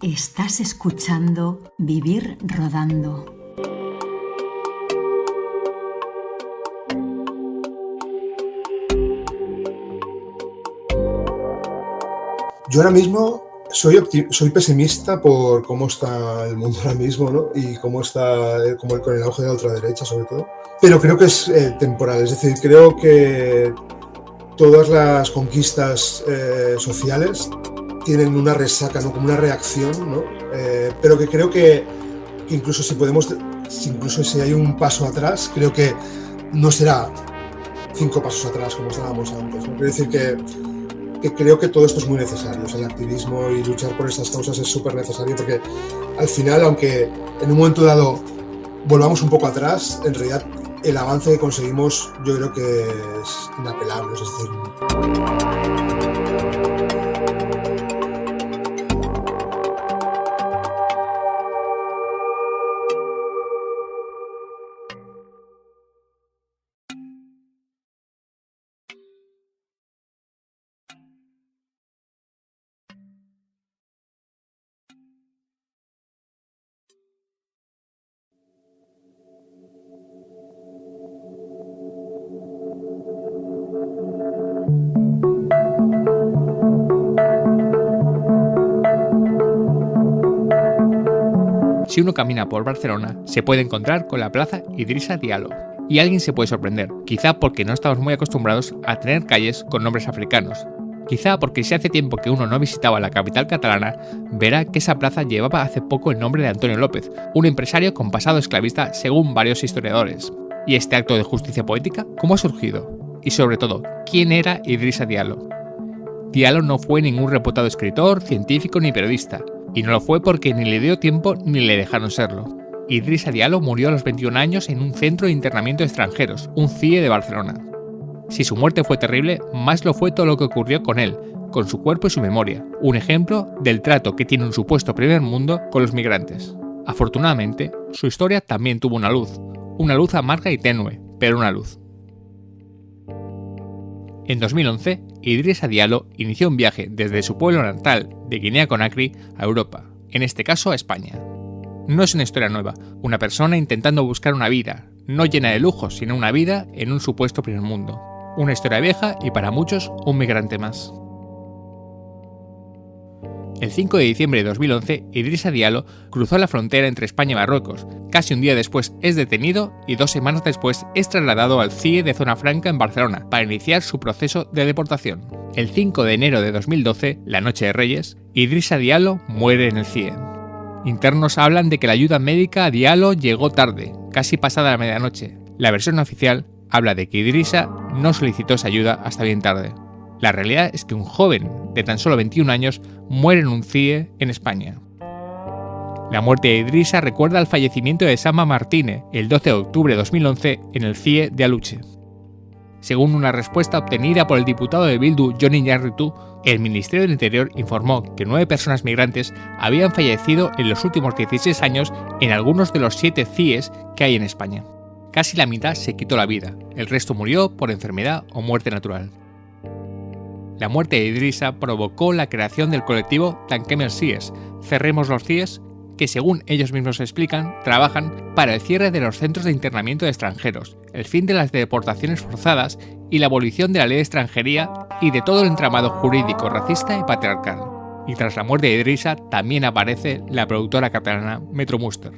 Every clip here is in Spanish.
Estás escuchando Vivir Rodando. Yo ahora mismo soy pesimista por cómo está el mundo ahora mismo, ¿no? Y cómo está con el auge de la ultraderecha, sobre todo. Pero creo que es temporal, es decir, creo que todas las conquistas sociales tienen una resaca, ¿no? Como una reacción, ¿no? Pero que creo que incluso si hay un paso atrás, creo que no será 5 pasos atrás como estábamos antes, ¿no? Quiero decir que creo que todo esto es muy necesario, o sea, el activismo y luchar por estas causas es súper necesario, porque al final, aunque en un momento dado volvamos un poco atrás, en realidad el avance que conseguimos yo creo que es inapelable, es decir... Si uno camina por Barcelona, se puede encontrar con la Plaza Idrissa Diallo. Y alguien se puede sorprender, quizá porque no estamos muy acostumbrados a tener calles con nombres africanos. Quizá porque si hace tiempo que uno no visitaba la capital catalana, verá que esa plaza llevaba hace poco el nombre de Antonio López, un empresario con pasado esclavista según varios historiadores. ¿Y este acto de justicia poética cómo ha surgido? Y sobre todo, ¿quién era Idrissa Diallo? Diallo no fue ningún reputado escritor, científico ni periodista. Y no lo fue porque ni le dio tiempo ni le dejaron serlo. Idrissa Diallo murió a los 21 años en un centro de internamiento de extranjeros, un CIE de Barcelona. Si su muerte fue terrible, más lo fue todo lo que ocurrió con él, con su cuerpo y su memoria, un ejemplo del trato que tiene un supuesto primer mundo con los migrantes. Afortunadamente, su historia también tuvo una luz amarga y tenue, pero una luz. En 2011, Idrissa Diallo inició un viaje desde su pueblo natal de Guinea-Conakry a Europa, en este caso a España. No es una historia nueva, una persona intentando buscar una vida, no llena de lujos, sino una vida en un supuesto primer mundo. Una historia vieja y para muchos un migrante más. El 5 de diciembre de 2011, Idrissa Diallo cruzó la frontera entre España y Marruecos. Casi un día después es detenido y 2 semanas después es trasladado al CIE de Zona Franca en Barcelona para iniciar su proceso de deportación. El 5 de enero de 2012, la noche de Reyes, Idrissa Diallo muere en el CIE. Internos hablan de que la ayuda médica a Diallo llegó tarde, casi pasada la medianoche. La versión oficial habla de que Idrissa no solicitó esa ayuda hasta bien tarde. La realidad es que un joven de tan solo 21 años muere en un CIE en España. La muerte de Idrissa recuerda al fallecimiento de Sama Martínez el 12 de octubre de 2011 en el CIE de Aluche. Según una respuesta obtenida por el diputado de Bildu Jon Iñárritu, el Ministerio del Interior informó que 9 personas migrantes habían fallecido en los últimos 16 años en algunos de los 7 CIEs que hay en España. Casi la mitad se quitó la vida, el resto murió por enfermedad o muerte natural. La muerte de Idrissa provocó la creación del colectivo Tanquem els CIEs, Cerremos los CIEs, que según ellos mismos explican, trabajan para el cierre de los centros de internamiento de extranjeros, el fin de las deportaciones forzadas y la abolición de la ley de extranjería y de todo el entramado jurídico racista y patriarcal. Y tras la muerte de Idrissa también aparece la productora catalana Metro Muster.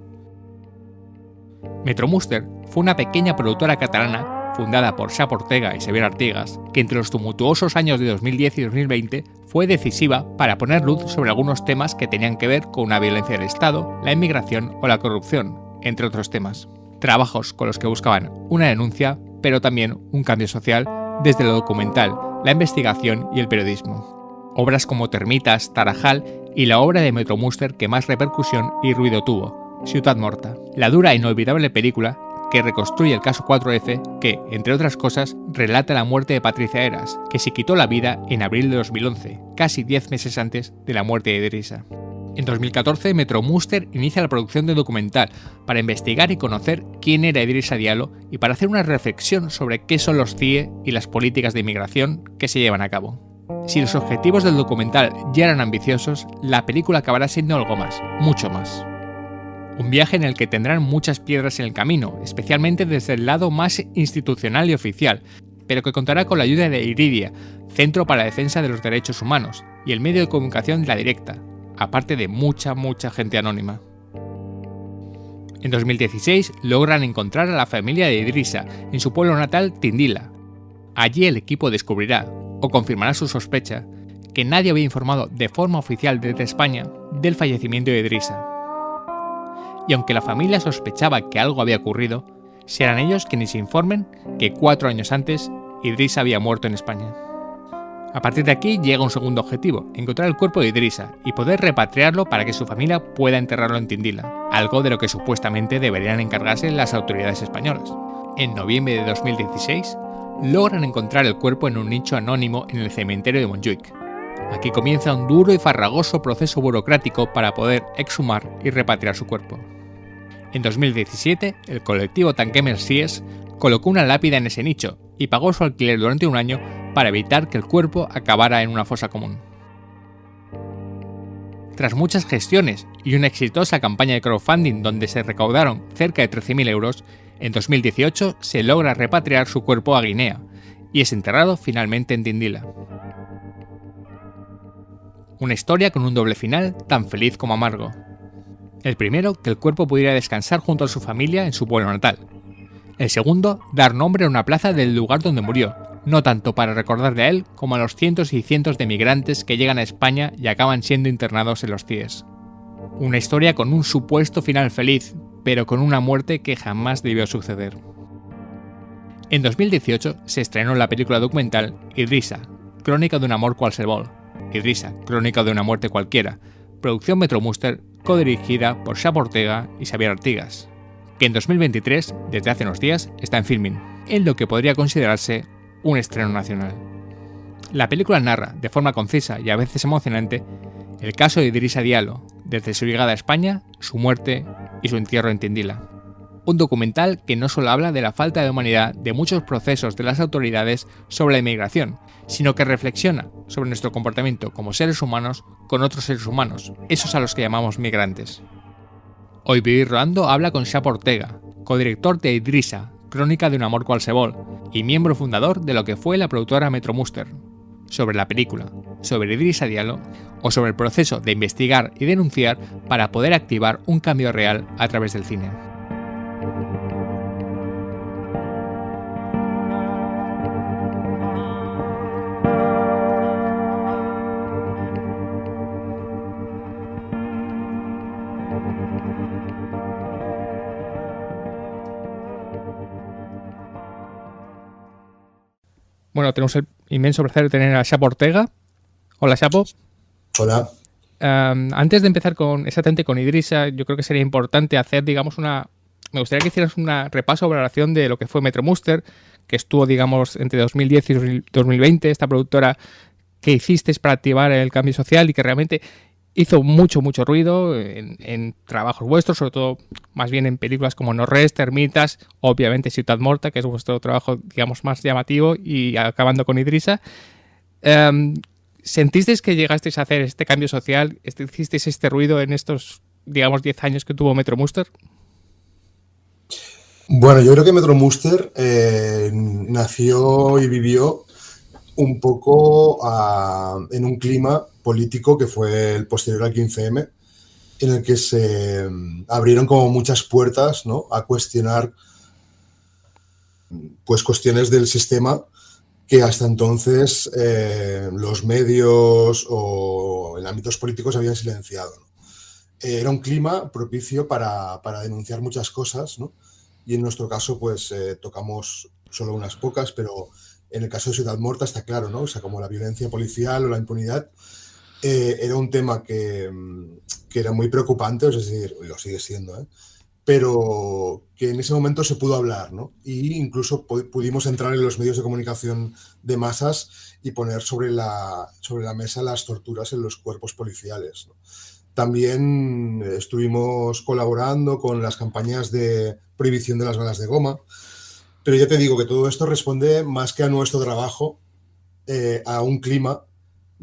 Metro Muster fue una pequeña productora catalana fundada por Xapo Ortega y Xavier Artigas, que entre los tumultuosos años de 2010 y 2020 fue decisiva para poner luz sobre algunos temas que tenían que ver con la violencia del Estado, la inmigración o la corrupción, entre otros temas. Trabajos con los que buscaban una denuncia, pero también un cambio social desde lo documental, la investigación y el periodismo. Obras como Termitas, Tarajal y la obra de Metro Muster que más repercusión y ruido tuvo, Ciutat Morta, la dura e inolvidable película que reconstruye el caso 4F que, entre otras cosas, relata la muerte de Patricia Heras, que se quitó la vida en abril de 2011, casi 10 meses antes de la muerte de Idrissa. En 2014, Metro Muster inicia la producción de documental para investigar y conocer quién era Idrissa Diallo y para hacer una reflexión sobre qué son los CIE y las políticas de inmigración que se llevan a cabo. Si los objetivos del documental ya eran ambiciosos, la película acabará siendo algo más, mucho más. Un viaje en el que tendrán muchas piedras en el camino, especialmente desde el lado más institucional y oficial, pero que contará con la ayuda de Iridia, Centro para la Defensa de los Derechos Humanos, y el medio de comunicación La Directa, aparte de mucha gente anónima. En 2016 logran encontrar a la familia de Idrissa en su pueblo natal Tindila. Allí el equipo descubrirá, o confirmará su sospecha, que nadie había informado de forma oficial desde España del fallecimiento de Idrissa. Y aunque la familia sospechaba que algo había ocurrido, serán ellos quienes informen que 4 años antes Idrissa había muerto en España. A partir de aquí llega un segundo objetivo, encontrar el cuerpo de Idrissa y poder repatriarlo para que su familia pueda enterrarlo en Tindila, algo de lo que supuestamente deberían encargarse las autoridades españolas. En noviembre de 2016, logran encontrar el cuerpo en un nicho anónimo en el cementerio de Montjuic. Aquí comienza un duro y farragoso proceso burocrático para poder exhumar y repatriar su cuerpo. En 2017, el colectivo Tanquemer Sies colocó una lápida en ese nicho y pagó su alquiler durante un año para evitar que el cuerpo acabara en una fosa común. Tras muchas gestiones y una exitosa campaña de crowdfunding donde se recaudaron cerca de 13.000 euros, en 2018 se logra repatriar su cuerpo a Guinea y es enterrado finalmente en Tindila. Una historia con un doble final tan feliz como amargo. El primero, que el cuerpo pudiera descansar junto a su familia en su pueblo natal. El segundo, dar nombre a una plaza del lugar donde murió, no tanto para recordarle a él como a los cientos y cientos de migrantes que llegan a España y acaban siendo internados en los CIES. Una historia con un supuesto final feliz, pero con una muerte que jamás debió suceder. En 2018 se estrenó la película documental Idrissa, crónica de un amor qualsevol. Idrissa, crónica de una muerte cualquiera, producción Metro Muster, codirigida por Xapo Ortega y Xavier Artigas, que en 2023, desde hace unos días, está en Filmin, en lo que podría considerarse un estreno nacional. La película narra, de forma concisa y a veces emocionante, el caso de Idrissa Diallo, desde su llegada a España, su muerte y su entierro en Tindila. Un documental que no solo habla de la falta de humanidad de muchos procesos de las autoridades sobre la inmigración, sino que reflexiona sobre nuestro comportamiento como seres humanos con otros seres humanos, esos a los que llamamos migrantes. Hoy Vivir Rodando habla con Xapo Ortega, codirector de Idrissa, crónica de un amor qualsevol, y miembro fundador de lo que fue la productora Metro Muster, sobre la película, sobre Idrissa Diallo o sobre el proceso de investigar y denunciar para poder activar un cambio real a través del cine. Bueno, tenemos el inmenso placer de tener a Xapo Ortega. Hola, Xapo. Hola. Antes de empezar exactamente con Idrissa, yo creo que sería importante hacer, digamos, me gustaría que hicieras un repaso o valoración de lo que fue Metro Muster, que estuvo, digamos, entre 2010 y 2020, esta productora que hicisteis para activar el cambio social y que realmente hizo mucho ruido en trabajos vuestros, sobre todo más bien en películas como No Rest, Termitas, obviamente Ciutat Morta, que es vuestro trabajo, digamos, más llamativo, y acabando con Idrissa. ¿Sentisteis que llegasteis a hacer este cambio social? ¿Hicisteis este ruido en estos, digamos, 10 años que tuvo Metro Muster? Bueno, yo creo que Metro Muster nació y vivió un poco en un clima político que fue el posterior al 15M, en el que se abrieron como muchas puertas, ¿no?, a cuestionar pues cuestiones del sistema que hasta entonces los medios o en ámbitos políticos habían silenciado, ¿no? Era un clima propicio para denunciar muchas cosas, ¿no? Y en nuestro caso pues tocamos solo unas pocas, pero en el caso de Ciutat Morta está claro, ¿no? O sea, como la violencia policial o la impunidad era un tema que era muy preocupante, es decir, lo sigue siendo, pero que en ese momento se pudo hablar, ¿no? Y incluso pudimos entrar en los medios de comunicación de masas y poner sobre la mesa las torturas en los cuerpos policiales, ¿no? También estuvimos colaborando con las campañas de prohibición de las balas de goma, pero ya te digo que todo esto responde más que a nuestro trabajo, a un clima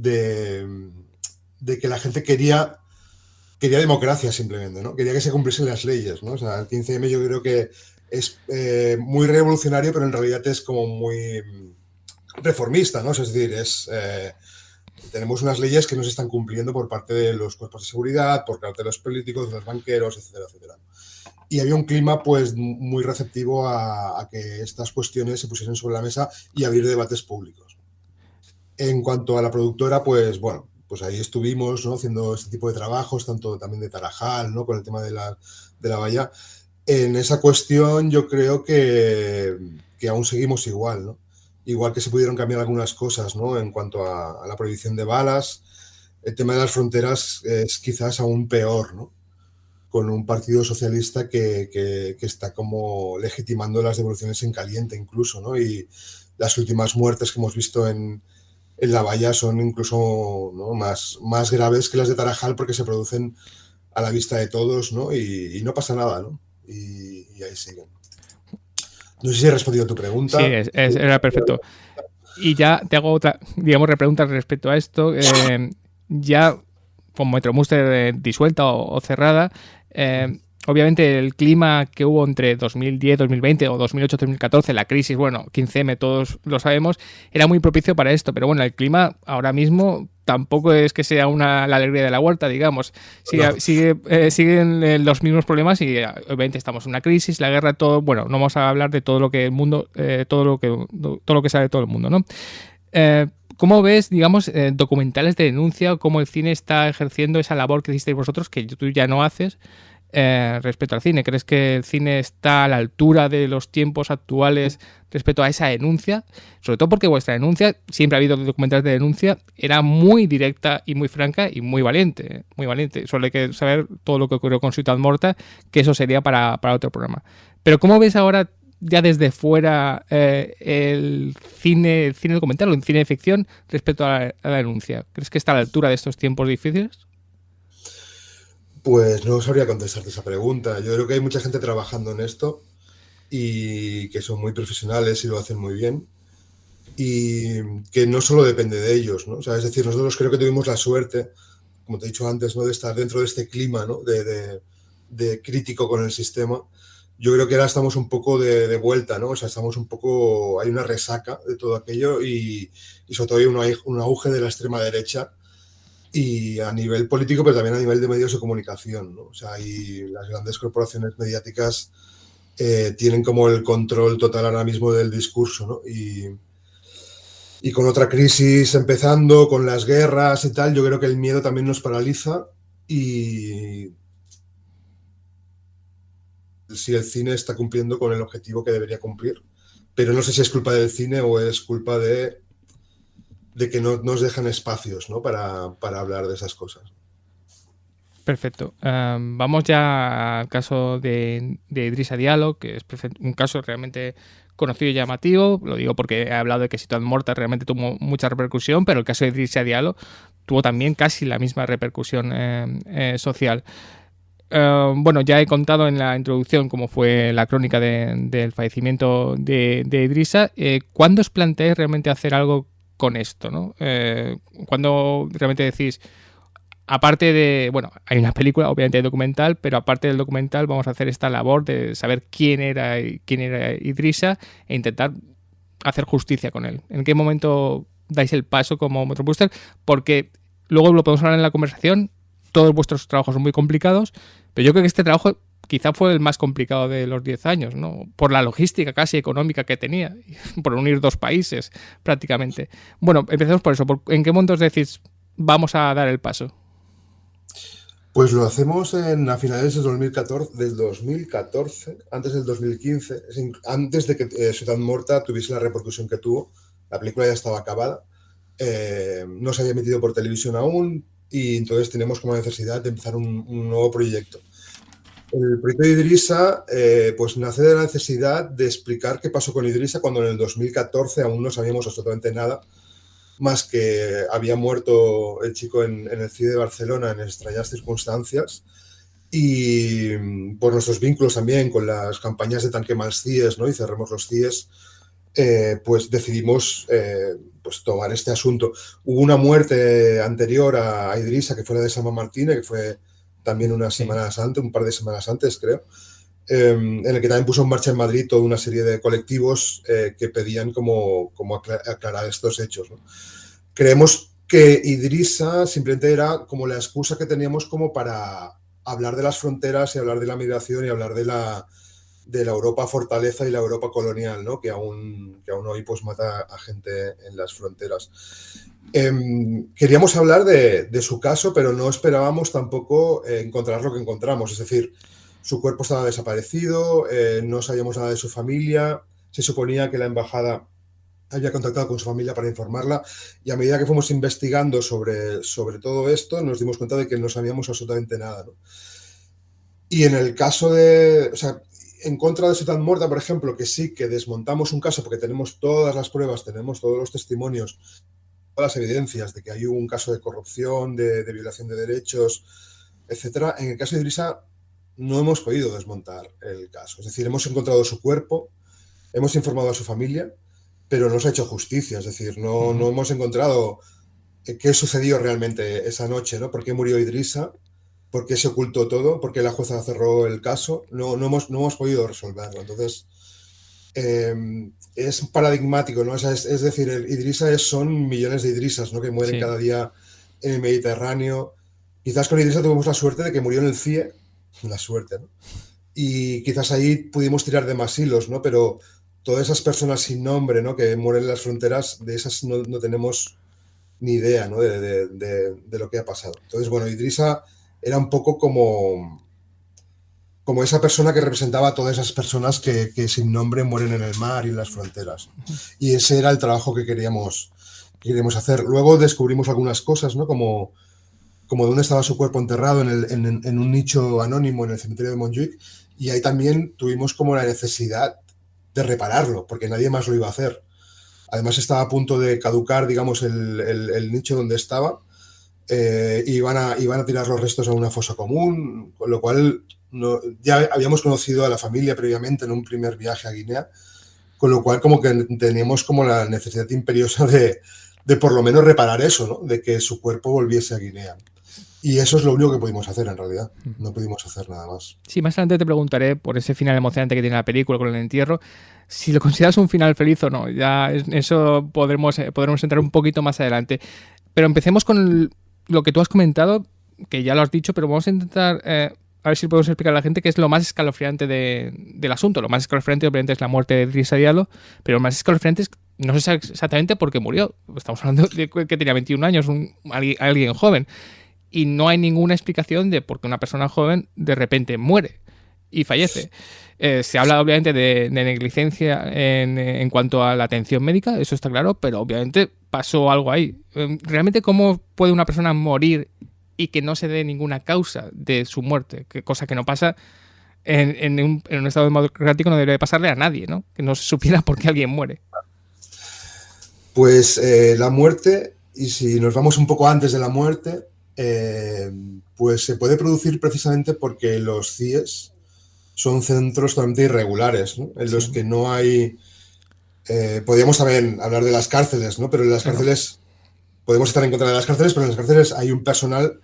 de que la gente quería democracia simplemente, ¿no? Quería que se cumpliesen las leyes, ¿no? O sea, el 15M yo creo que es muy revolucionario, pero en realidad es como muy reformista, ¿no? Es decir, tenemos unas leyes que no se están cumpliendo por parte de los cuerpos de seguridad, por parte de los políticos, de los banqueros, etcétera, etcétera. Y había un clima pues muy receptivo a que estas cuestiones se pusiesen sobre la mesa y abrir debates públicos. En cuanto a la productora, pues bueno, pues ahí estuvimos, ¿no? Haciendo este tipo de trabajos, tanto también de Tarajal, ¿no? Con el tema de la valla. En esa cuestión yo creo que aún seguimos igual, ¿no? Igual que se pudieron cambiar algunas cosas, ¿no? En cuanto a la prohibición de balas, el tema de las fronteras es quizás aún peor, ¿no? Con un partido socialista que está como legitimando las devoluciones en caliente incluso, ¿no? Y las últimas muertes que hemos visto en la valla son incluso, ¿no? más graves que las de Tarajal porque se producen a la vista de todos, ¿no? Y no pasa nada, ¿no? Y ahí siguen. No sé si he respondido a tu pregunta. Sí, era perfecto. Y ya te hago otra, digamos, repregunta respecto a esto. Ya con Metromuster disuelta o cerrada, obviamente el clima que hubo entre 2010, 2020 o 2008, 2014, la crisis, bueno, 15M, todos lo sabemos, era muy propicio para esto, pero bueno, el clima ahora mismo tampoco es que sea la alegría de la huerta, digamos. Siguen los mismos problemas y obviamente estamos en una crisis, la guerra, todo. Bueno, no vamos a hablar de todo lo que el mundo, todo lo que sabe todo el mundo, ¿no? ¿Cómo ves, digamos, documentales de denuncia o cómo el cine está ejerciendo esa labor que hicisteis vosotros, que tú ya no haces, respecto al cine? ¿Crees que el cine está a la altura de los tiempos actuales respecto a esa denuncia? Sobre todo porque vuestra denuncia, siempre ha habido documentales de denuncia, era muy directa y muy franca y muy valiente, muy valiente. Solo hay que saber todo lo que ocurrió con Ciutat Morta, que eso sería para otro programa. Pero ¿cómo ves ahora, ya desde fuera, el cine documental o el cine de ficción respecto a la denuncia? ¿Crees que está a la altura de estos tiempos difíciles? Pues no sabría contestarte esa pregunta. Yo creo que hay mucha gente trabajando en esto y que son muy profesionales y lo hacen muy bien y que no solo depende de ellos, ¿no? O sea, es decir, nosotros creo que tuvimos la suerte, como te he dicho antes, ¿no? De estar dentro de este clima, ¿no? de crítico con el sistema. Yo creo que ahora estamos un poco de vuelta, ¿no? O sea, estamos un poco, hay una resaca de todo aquello y sobre todo hay un auge de la extrema derecha. Y a nivel político, pero también a nivel de medios de comunicación, ¿no? O sea, y las grandes corporaciones mediáticas tienen como el control total ahora mismo del discurso, ¿no? Y con otra crisis empezando, con las guerras y tal, yo creo que el miedo también nos paraliza y si el cine está cumpliendo con el objetivo que debería cumplir. Pero no sé si es culpa del cine o es culpa de que no nos dejan espacios, ¿no? para hablar de esas cosas. Perfecto. Vamos ya al caso de Idrissa Diallo, que es un caso realmente conocido y llamativo. Lo digo porque he hablado de que Ciutat Morta realmente tuvo mucha repercusión, pero el caso de Idrissa Diallo tuvo también casi la misma repercusión social. Bueno, ya he contado en la introducción cómo fue la crónica del fallecimiento de Idrissa. ¿Cuándo os planteáis realmente hacer algo con esto, ¿no? Cuando realmente decís, aparte de, bueno, hay una película, obviamente documental, pero aparte del documental vamos a hacer esta labor de saber quién era Idrissa e intentar hacer justicia con él. ¿En qué momento dais el paso como Metrobuster? Porque luego lo podemos hablar en la conversación, todos vuestros trabajos son muy complicados, pero yo creo que este trabajo quizá fue el más complicado de los 10 años, ¿no? Por la logística casi económica que tenía, por unir dos países prácticamente. Bueno, empecemos por eso. ¿En qué momentos decís, vamos a dar el paso? Pues lo hacemos a finales del 2014, antes del 2015, antes de que Ciutat Morta tuviese la repercusión que tuvo. La película ya estaba acabada, no se había emitido por televisión aún y entonces tenemos como necesidad de empezar un nuevo proyecto. El proyecto de Idrissa pues nace de la necesidad de explicar qué pasó con Idrissa cuando en el 2014 aún no sabíamos absolutamente nada, más que había muerto el chico en el CIE de Barcelona en extrañas circunstancias y por nuestros vínculos también con las campañas de Tanquem als CIEs, ¿no? Y cerremos los CIEs, pues decidimos pues tomar este asunto. Hubo una muerte anterior a Idrissa, que fue la de Salma Martínez, que fue también unas semanas antes, un par de semanas antes, creo, en el que también puso en marcha en Madrid toda una serie de colectivos que pedían como aclarar estos hechos, ¿no? Creemos que Idrissa simplemente era como la excusa que teníamos como para hablar de las fronteras y hablar de la migración y hablar de la Europa fortaleza y la Europa colonial, ¿no? Que aún hoy pues mata a gente en las fronteras. Queríamos hablar de su caso, pero no esperábamos tampoco encontrar lo que encontramos. Es decir, su cuerpo estaba desaparecido, no sabíamos nada de su familia, se suponía que la embajada había contactado con su familia para informarla, y a medida que fuimos investigando sobre todo esto, nos dimos cuenta de que no sabíamos absolutamente nada, ¿no? Y en el caso o sea, en contra de Ciutat Morta, por ejemplo, que sí que desmontamos un caso porque tenemos todas las pruebas, tenemos todos los testimonios, todas las evidencias de que hay un caso de corrupción, de violación de derechos, etcétera. En el caso de Idrissa no hemos podido desmontar el caso. Es decir, hemos encontrado su cuerpo, hemos informado a su familia, pero no se ha hecho justicia. Es decir, no hemos encontrado qué sucedió realmente esa noche, ¿no? ¿Por qué murió Idrissa? ¿Por qué se ocultó todo? ¿Por qué la jueza cerró el caso? No hemos podido resolverlo. Entonces, es paradigmático, ¿no? Es decir, Idrissa son millones de Idrissas, ¿no? Que mueren cada día en el Mediterráneo. Quizás con Idrissa tuvimos la suerte de que murió en el CIE, la suerte, ¿no? Y quizás ahí pudimos tirar de más hilos, ¿no? Pero todas esas personas sin nombre, ¿no? Que mueren en las fronteras, de esas no tenemos ni idea, ¿no? de lo que ha pasado. Entonces, bueno, Idrissa era un poco como esa persona que representaba a todas esas personas que sin nombre mueren en el mar y en las fronteras. Y ese era el trabajo que queríamos hacer. Luego descubrimos algunas cosas, ¿no? Como dónde estaba su cuerpo enterrado en un nicho anónimo en el cementerio de Montjuic, y ahí también tuvimos como la necesidad de repararlo, porque nadie más lo iba a hacer. Además estaba a punto de caducar, digamos, el nicho donde estaba, y iban a tirar los restos a una fosa común, con lo cual ya habíamos conocido a la familia previamente en un primer viaje a Guinea, con lo cual como que teníamos como la necesidad imperiosa de por lo menos reparar eso, ¿no? De que su cuerpo volviese a Guinea. Y eso es lo único que pudimos hacer, en realidad. No pudimos hacer nada más. Sí, más adelante te preguntaré por ese final emocionante que tiene la película con el entierro, si lo consideras un final feliz o no. Ya eso podremos entrar un poquito más adelante. Pero empecemos con lo que tú has comentado, que ya lo has dicho, pero vamos a intentar a ver si podemos explicar a la gente qué es lo más escalofriante del asunto. Lo más escalofriante obviamente es la muerte de Idrissa Diallo, pero lo más escalofriante es no sé exactamente por qué murió. Estamos hablando de que tenía 21 años, alguien joven. Y no hay ninguna explicación de por qué una persona joven de repente muere y fallece. Se habla obviamente de negligencia en cuanto a la atención médica, eso está claro, pero obviamente pasó algo ahí. ¿Realmente cómo puede una persona morir y que no se dé ninguna causa de su muerte? Cosa que no pasa en un estado democrático, no debería pasarle a nadie, ¿no? Que no se supiera por qué alguien muere. Pues la muerte, y si nos vamos un poco antes de la muerte, pues se puede producir precisamente porque los CIES son centros totalmente irregulares, ¿no? En los que no hay... podríamos también hablar de las cárceles, ¿no? Pero en las cárceles... Podemos estar en contra de las cárceles, pero en las cárceles hay un personal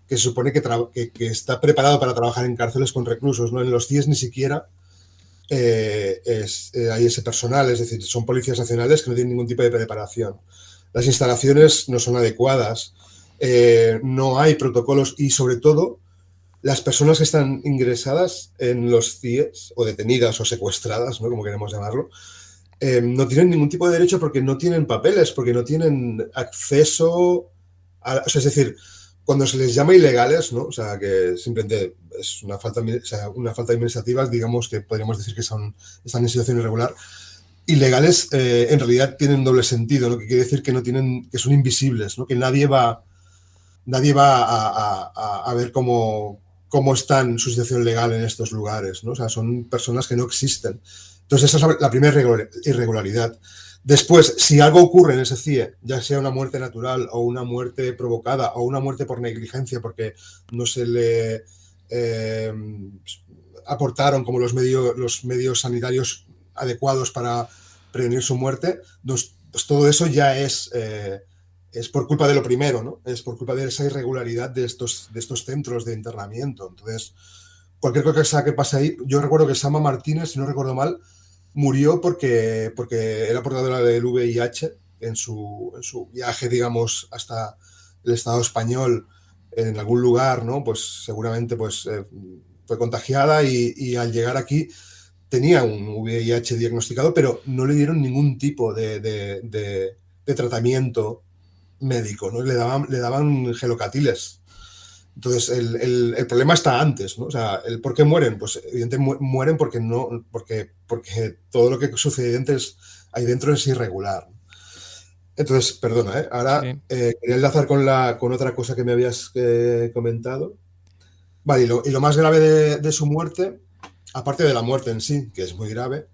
que se supone que está preparado para trabajar en cárceles con reclusos, ¿no? En los CIES ni siquiera hay ese personal, es decir, son policías nacionales que no tienen ningún tipo de preparación. Las instalaciones no son adecuadas, no hay protocolos, y sobre todo las personas que están ingresadas en los CIES o detenidas o secuestradas, ¿no? Como queremos llamarlo, no tienen ningún tipo de derecho porque no tienen papeles, porque no tienen acceso o sea, es decir, cuando se les llama ilegales, ¿no? O sea, que simplemente es una falta administrativa, digamos que podríamos decir que están en situación irregular. Ilegales en realidad tienen doble sentido, ¿no? Que quiere decir que son invisibles, ¿no? Que nadie va a ver cómo está su situación legal en estos lugares, ¿no? O sea, son personas que no existen. Entonces, esa es la primera irregularidad. Después, si algo ocurre en ese CIE, ya sea una muerte natural o una muerte provocada o una muerte por negligencia porque no se le aportaron como los medios sanitarios adecuados para prevenir su muerte, pues todo eso ya es por culpa de lo primero, ¿no? Es por culpa de esa irregularidad de estos centros de internamiento. Entonces, cualquier cosa que pase ahí, yo recuerdo que Sama Martínez, si no recuerdo mal, murió porque era portadora del VIH en su viaje, digamos, hasta el Estado español, en algún lugar, ¿no? Pues seguramente fue contagiada y al llegar aquí tenía un VIH diagnosticado, pero no le dieron ningún tipo de tratamiento médico, ¿no? Le daban gelocatiles. Entonces, el problema está antes, ¿no? O sea, el por qué mueren, pues evidentemente mueren porque todo lo que sucede ahí dentro es irregular. Entonces, perdona, ¿eh? Ahora Sí. quería enlazar con otra cosa que me habías comentado. Vale, y lo más grave de su muerte, aparte de la muerte en sí, que es muy grave,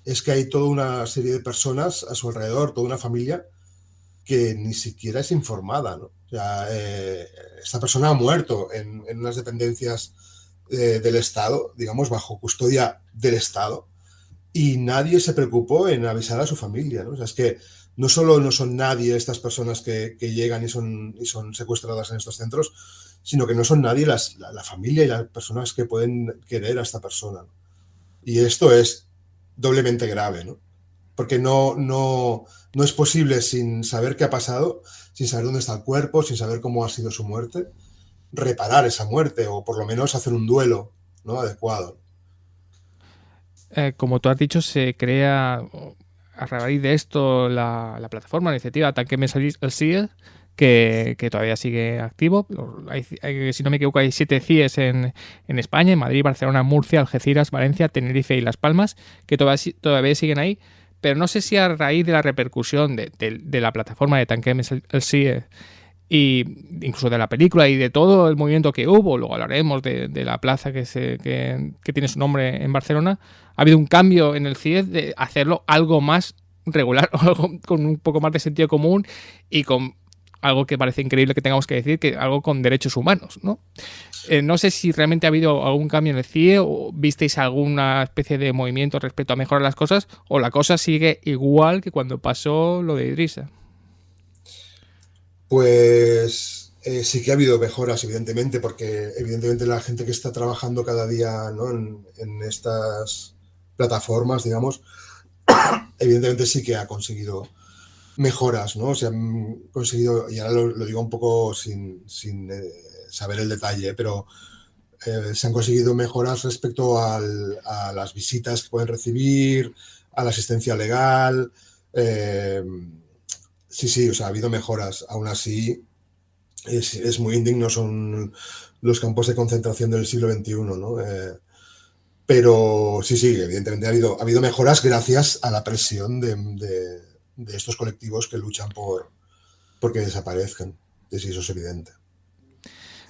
es que hay toda una serie de personas a su alrededor, toda una familia que ni siquiera es informada, ¿no? O sea, esta persona ha muerto en unas dependencias del Estado, digamos, bajo custodia del Estado, y nadie se preocupó en avisar a su familia, ¿no? O sea, es que no solo no son nadie estas personas que llegan y son secuestradas en estos centros, sino que no son nadie la familia y las personas que pueden querer a esta persona, ¿no? Y esto es doblemente grave, ¿no? Porque no es posible, sin saber qué ha pasado, sin saber dónde está el cuerpo, sin saber cómo ha sido su muerte, reparar esa muerte o por lo menos hacer un duelo, ¿no? Adecuado. Como tú has dicho, se crea a raíz de esto la plataforma, la iniciativa Tanquem el CIE, que todavía sigue activo. Si no me equivoco, hay 7 CIEs en España, en Madrid, Barcelona, Murcia, Algeciras, Valencia, Tenerife y Las Palmas, que todavía siguen ahí. Pero no sé si a raíz de la repercusión de la plataforma de Tanquem el CIE y incluso de la película y de todo el movimiento que hubo, luego hablaremos de la plaza que tiene su nombre en Barcelona, ha habido un cambio en el CIE de hacerlo algo más regular, algo con un poco más de sentido común y con algo que parece increíble que tengamos que decir, que algo con derechos humanos, ¿no? No sé si realmente ha habido algún cambio en el CIE o visteis alguna especie de movimiento respecto a mejorar las cosas, o la cosa sigue igual que cuando pasó lo de Idrissa. Pues sí que ha habido mejoras, evidentemente, porque evidentemente la gente que está trabajando cada día, ¿no? en estas plataformas, digamos, evidentemente sí que ha conseguido mejoras, ¿no? Se han conseguido, y ahora lo digo un poco sin saber el detalle, pero se han conseguido mejoras respecto a las visitas que pueden recibir, a la asistencia legal. Sí, o sea, ha habido mejoras. Aún así, es muy indigno, son los campos de concentración del siglo XXI, ¿no? Pero sí, evidentemente ha habido mejoras gracias a la presión de estos colectivos que luchan por que desaparezcan. Sí, eso es evidente.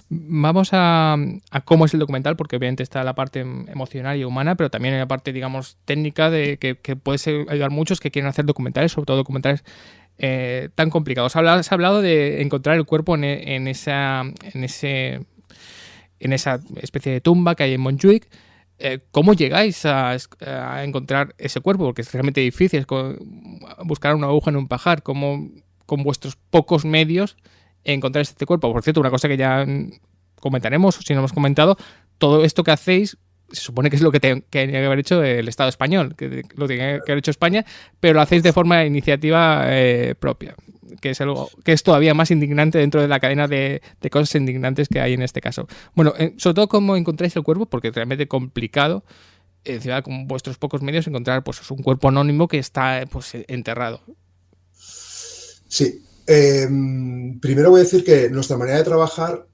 Vamos a cómo es el documental, porque obviamente está la parte emocional y humana, pero también hay la parte, digamos, técnica de que puede ayudar a muchos que quieren hacer documentales, sobre todo documentales tan complicados. Se ha hablado de encontrar el cuerpo en esa especie de tumba que hay en Montjuic. ¿Cómo llegáis a encontrar ese cuerpo? Porque es realmente difícil, es buscar una aguja en un pajar. ¿Cómo, con vuestros pocos medios, encontrar este cuerpo? Por cierto, una cosa que ya comentaremos, si no hemos comentado, todo esto que hacéis se supone que es lo que tenía que haber hecho el Estado español, que lo tiene que haber hecho España, pero lo hacéis de forma de iniciativa propia, que es algo que es todavía más indignante dentro de la cadena de cosas indignantes que hay en este caso. Bueno, sobre todo cómo encontráis el cuerpo, porque es realmente complicado, encima con vuestros pocos medios, encontrar pues un cuerpo anónimo que está pues enterrado. Sí. Primero voy a decir que nuestra manera de trabajar,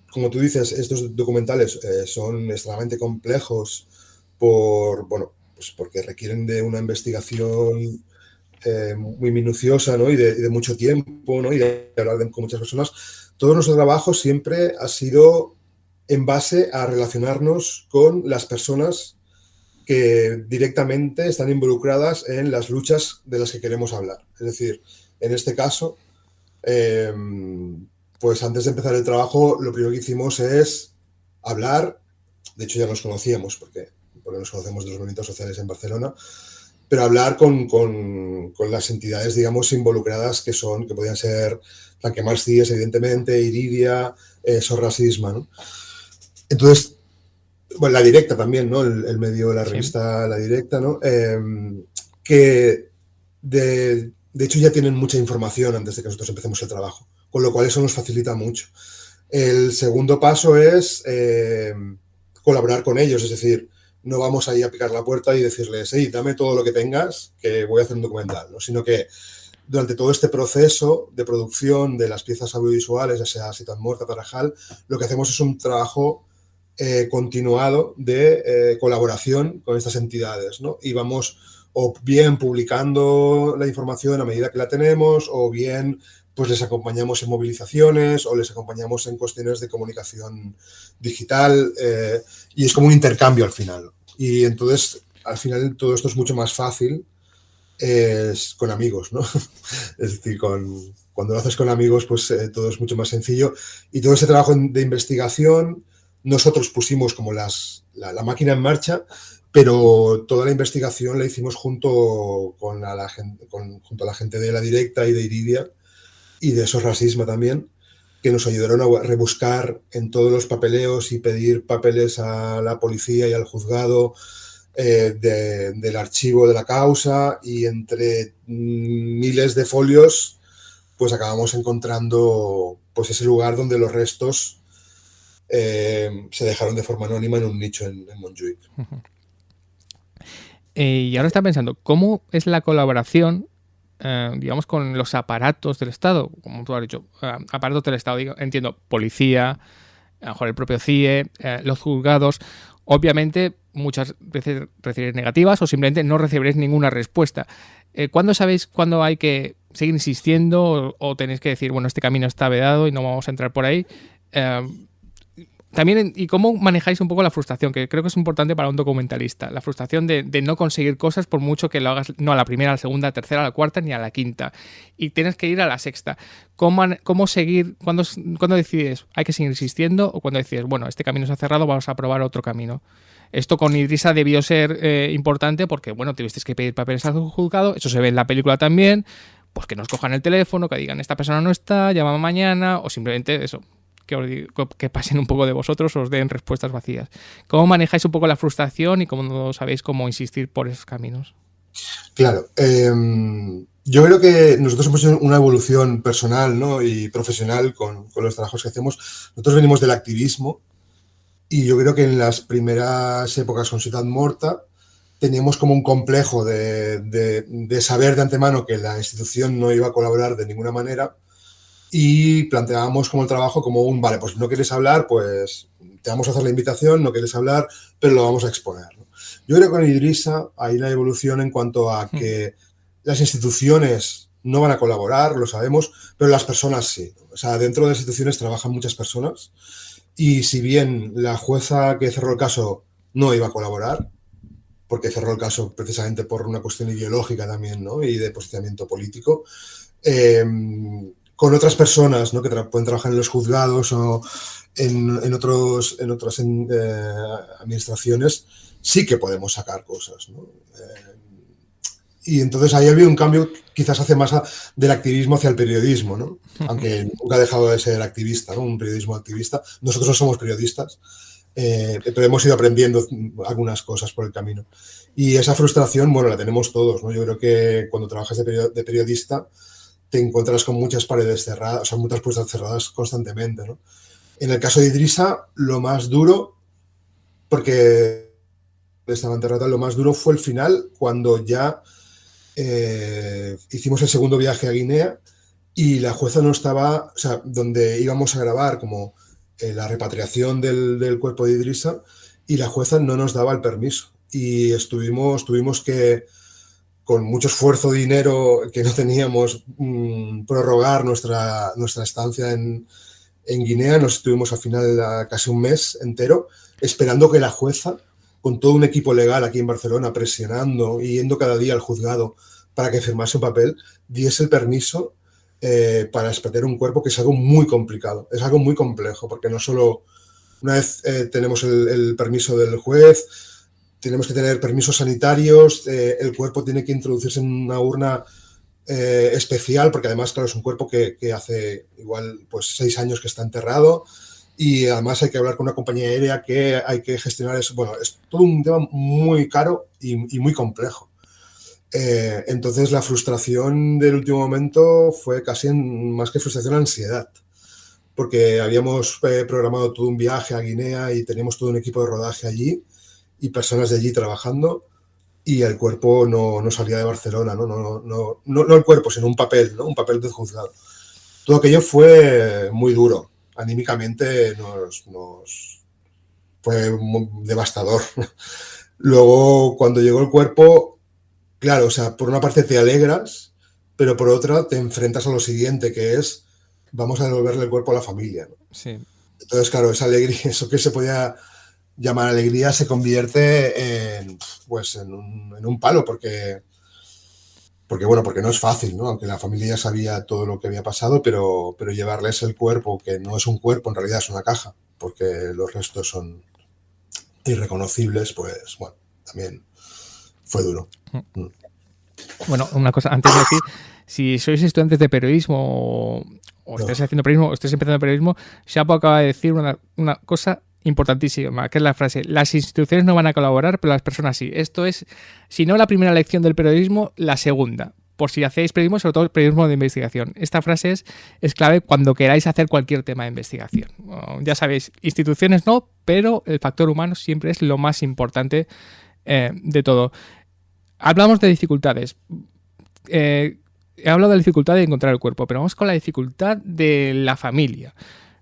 como tú dices, estos documentales son extremadamente complejos pues porque requieren de una investigación muy minuciosa, ¿no? y de mucho tiempo, ¿no? Y de hablar con muchas personas. Todo nuestro trabajo siempre ha sido en base a relacionarnos con las personas que directamente están involucradas en las luchas de las que queremos hablar. Es decir, en este caso, pues antes de empezar el trabajo, lo primero que hicimos es hablar. De hecho, ya nos conocíamos porque nos conocemos de los movimientos sociales en Barcelona. pero hablar con las entidades, digamos, involucradas que podían ser Tanquemar CIES, evidentemente, Iridia, Sorrasisma, ¿no? Entonces, bueno, La Directa también, ¿no? El medio de la revista La Directa, ¿no? Que de hecho ya tienen mucha información antes de que nosotros empecemos el trabajo, con lo cual eso nos facilita mucho. El segundo paso es colaborar con ellos, es decir, no vamos ahí a picar la puerta y decirles, hey, dame todo lo que tengas, que voy a hacer un documental, ¿no? Sino que durante todo este proceso de producción de las piezas audiovisuales, ya sea Ciutat Morta, Tarajal, lo que hacemos es un trabajo continuado de colaboración con estas entidades, ¿no? Y vamos o bien publicando la información a medida que la tenemos, o bien pues les acompañamos en movilizaciones o les acompañamos en cuestiones de comunicación digital, y es como un intercambio al final. Y entonces, al final, todo esto es mucho más fácil con amigos, ¿no? Es decir, cuando lo haces con amigos, pues todo es mucho más sencillo. Y todo ese trabajo de investigación, nosotros pusimos como la máquina en marcha, pero toda la investigación la hicimos junto a la gente de La Directa y de Iridia y de Sorrasisma también, que nos ayudaron a rebuscar en todos los papeleos y pedir papeles a la policía y al juzgado del archivo de la causa, y entre miles de folios pues acabamos encontrando pues ese lugar donde los restos se dejaron de forma anónima en un nicho en Montjuïc. Y ahora está pensando, ¿cómo es la colaboración, digamos, con los aparatos del Estado? Como tú has dicho, aparatos del Estado, digo, entiendo, policía, a lo mejor el propio CIE, los juzgados. Obviamente, muchas veces recibiréis negativas o simplemente no recibiréis ninguna respuesta. ¿Cuándo sabéis cuándo hay que seguir insistiendo o tenéis que decir, bueno, este camino está vedado y no vamos a entrar por ahí? También, ¿y cómo manejáis un poco la frustración? Que creo que es importante para un documentalista. La frustración de no conseguir cosas por mucho que lo hagas, no a la primera, a la segunda, a la tercera, a la cuarta, ni a la quinta. Y tienes que ir a la sexta. ¿Cómo seguir? ¿Cuándo decides hay que seguir insistiendo? O cuando decides, bueno, este camino se ha cerrado, vamos a probar otro camino. Esto con Idrissa debió ser importante porque, bueno, tuvisteis que pedir papeles al juzgado. Eso se ve en la película también. Pues que nos cojan el teléfono, que digan, esta persona no está, llama mañana, o simplemente eso, que pasen un poco de vosotros, os den respuestas vacías. ¿Cómo manejáis un poco la frustración y cómo no sabéis cómo insistir por esos caminos? Claro. Yo creo que nosotros hemos hecho una evolución personal, ¿no? Y profesional con los trabajos que hacemos. Nosotros venimos del activismo y yo creo que en las primeras épocas con Ciutat Morta teníamos como un complejo de saber de antemano que la institución no iba a colaborar de ninguna manera. Y planteábamos como el trabajo como vale, pues no quieres hablar, pues te vamos a hacer la invitación, no quieres hablar, pero lo vamos a exponer, ¿no? Yo creo que con Idrissa hay la evolución en cuanto a que las instituciones no van a colaborar, lo sabemos, pero las personas sí. O sea, dentro de las instituciones trabajan muchas personas y si bien la jueza que cerró el caso no iba a colaborar, porque cerró el caso precisamente por una cuestión ideológica también, ¿no? Y de posicionamiento político, con otras personas, ¿no? Que pueden trabajar en los juzgados o en otras administraciones, sí que podemos sacar cosas, ¿no? Y entonces ahí había un cambio quizás hace más del activismo hacia el periodismo, ¿no? Aunque nunca ha dejado de ser activista, ¿no? Un periodismo activista. Nosotros no somos periodistas, pero hemos ido aprendiendo algunas cosas por el camino. Y esa frustración, bueno, la tenemos todos, ¿no? Yo creo que cuando trabajas de periodista te encuentras con muchas paredes cerradas, o sea, muchas puertas cerradas constantemente, ¿no? En el caso de Idrissa, lo más duro, porque estaba enterrada, lo más duro fue el final, cuando ya hicimos el segundo viaje a Guinea y la jueza no estaba, o sea, donde íbamos a grabar como la repatriación del cuerpo de Idrissa, y la jueza no nos daba el permiso. Y tuvimos que, con mucho esfuerzo, dinero que no teníamos, prorrogar nuestra estancia en Guinea. Nos estuvimos al final casi un mes entero esperando que la jueza, con todo un equipo legal aquí en Barcelona, presionando y yendo cada día al juzgado para que firmase un papel, diese el permiso para expatriar un cuerpo, que es algo muy complicado, es algo muy complejo, porque no solo una vez tenemos el permiso del juez, tenemos que tener permisos sanitarios, el cuerpo tiene que introducirse en una urna especial, porque además, claro, es un cuerpo que hace igual pues 6 años que está enterrado, y además hay que hablar con una compañía aérea que hay que gestionar eso. Bueno, es todo un tema muy caro y muy complejo. Entonces la frustración del último momento fue casi más que frustración, ansiedad, porque habíamos programado todo un viaje a Guinea y teníamos todo un equipo de rodaje allí y personas de allí trabajando, y el cuerpo no salía de Barcelona, no el cuerpo, sino un papel, ¿no? Un papel del juzgado. Todo aquello fue muy duro, anímicamente nos fue devastador. Luego, cuando llegó el cuerpo, claro, o sea, por una parte te alegras, pero por otra te enfrentas a lo siguiente, que es, vamos a devolverle el cuerpo a la familia, ¿no? Sí. Entonces, claro, esa alegría, eso que se podía llamar alegría, se convierte en un palo, porque no es fácil, ¿no? Aunque la familia ya sabía todo lo que había pasado, pero llevarles el cuerpo, que no es un cuerpo, en realidad es una caja, porque los restos son irreconocibles, pues bueno, también fue duro. Bueno, una cosa, antes de decir, si sois estudiantes de periodismo o estáis haciendo periodismo o estáis empezando periodismo, Chapo acaba de decir una cosa importantísima, que es la frase: las instituciones no van a colaborar, pero las personas sí. Esto es, si no la primera lección del periodismo, la segunda. Por si hacéis periodismo, sobre todo periodismo de investigación. Esta frase es clave cuando queráis hacer cualquier tema de investigación. Ya sabéis, instituciones no, pero el factor humano siempre es lo más importante de todo. Hablamos de dificultades. He hablado de la dificultad de encontrar el cuerpo, pero vamos con la dificultad de la familia.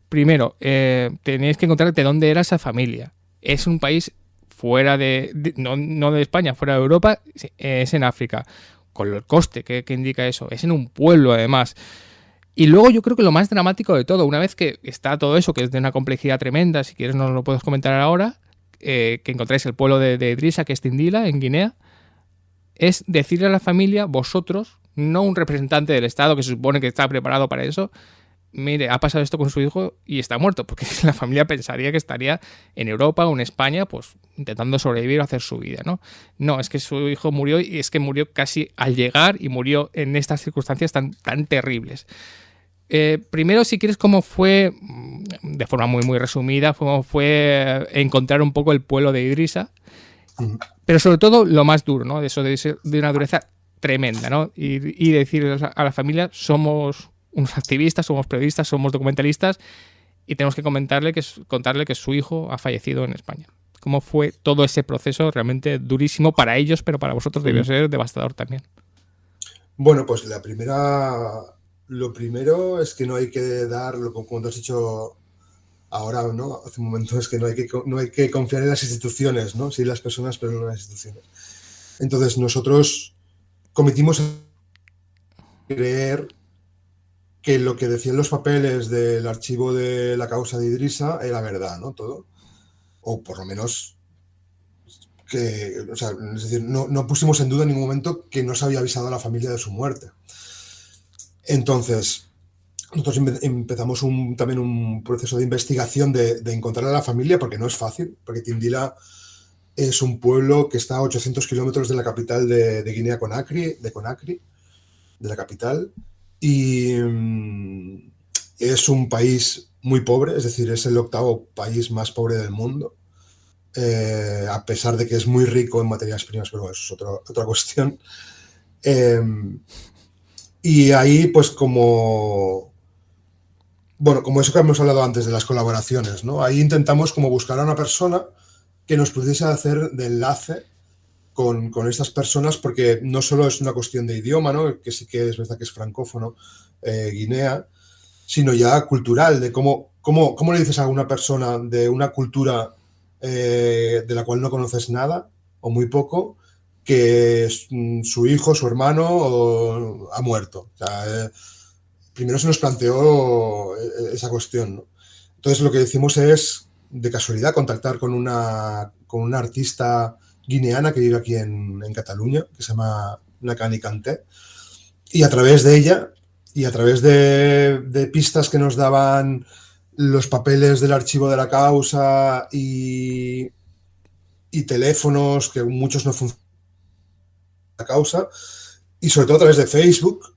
Primero, tenéis que encontrar de dónde era esa familia. Es un país fuera no de España, fuera de Europa, es en África. Con el coste que indica eso, es en un pueblo además. Y luego yo creo que lo más dramático de todo, una vez que está todo eso, que es de una complejidad tremenda, si quieres nos lo puedes comentar ahora, que encontráis el pueblo de Idrissa, que es Tindila, en Guinea, es decirle a la familia, vosotros, no un representante del Estado que se supone que está preparado para eso, mire, ha pasado esto con su hijo y está muerto, porque la familia pensaría que estaría en Europa o en España, pues intentando sobrevivir o hacer su vida, ¿no? No, es que su hijo murió, y es que murió casi al llegar y murió en estas circunstancias tan terribles. Primero, si quieres, cómo fue, de forma muy resumida, cómo fue encontrar un poco el pueblo de Idrissa, pero sobre todo lo más duro, ¿no? De eso de una dureza tremenda, ¿no? Y decirle a la familia, somos unos activistas, somos periodistas, somos documentalistas y tenemos que contarle que su hijo ha fallecido en España. ¿Cómo fue todo ese proceso? Realmente durísimo para ellos, pero para vosotros debió ser devastador también. Bueno, pues lo primero es que no hay que dar, como tú has dicho ahora, ¿no? Hace un momento, es que no hay que confiar en las instituciones, ¿no? Sí, en las personas, pero no en las instituciones. Entonces nosotros cometimos creer que lo que decían los papeles del archivo de la causa de Idrissa era verdad, ¿no? Todo. O por lo menos o sea, es decir, no pusimos en duda en ningún momento que no se había avisado a la familia de su muerte. Entonces, nosotros empezamos también un proceso de investigación de encontrar a la familia, porque no es fácil, porque Tindila es un pueblo que está a 800 kilómetros de la capital de Guinea Conakry, de la capital, y es un país muy pobre, es decir, es el 8º país más pobre del mundo, a pesar de que es muy rico en materias primas, pero eso es otra cuestión. Y ahí, pues como eso que hemos hablado antes de las colaboraciones, ¿no? Ahí intentamos como buscar a una persona que nos pudiese hacer de enlace con estas personas, porque no solo es una cuestión de idioma, ¿no? Que sí que es verdad que es francófono, Guinea, sino ya cultural, de cómo le dices a una persona de una cultura de la cual no conoces nada o muy poco, que su hijo, su hermano ha muerto. O sea, primero se nos planteó esa cuestión, ¿no? Entonces lo que decimos es, de casualidad, contactar con una artista guineana que vive aquí en Cataluña, que se llama Nakani Kanté, y a través de ella y a través de pistas que nos daban los papeles del archivo de la causa y y teléfonos, que muchos no funcionan a causa, y sobre todo a través de Facebook,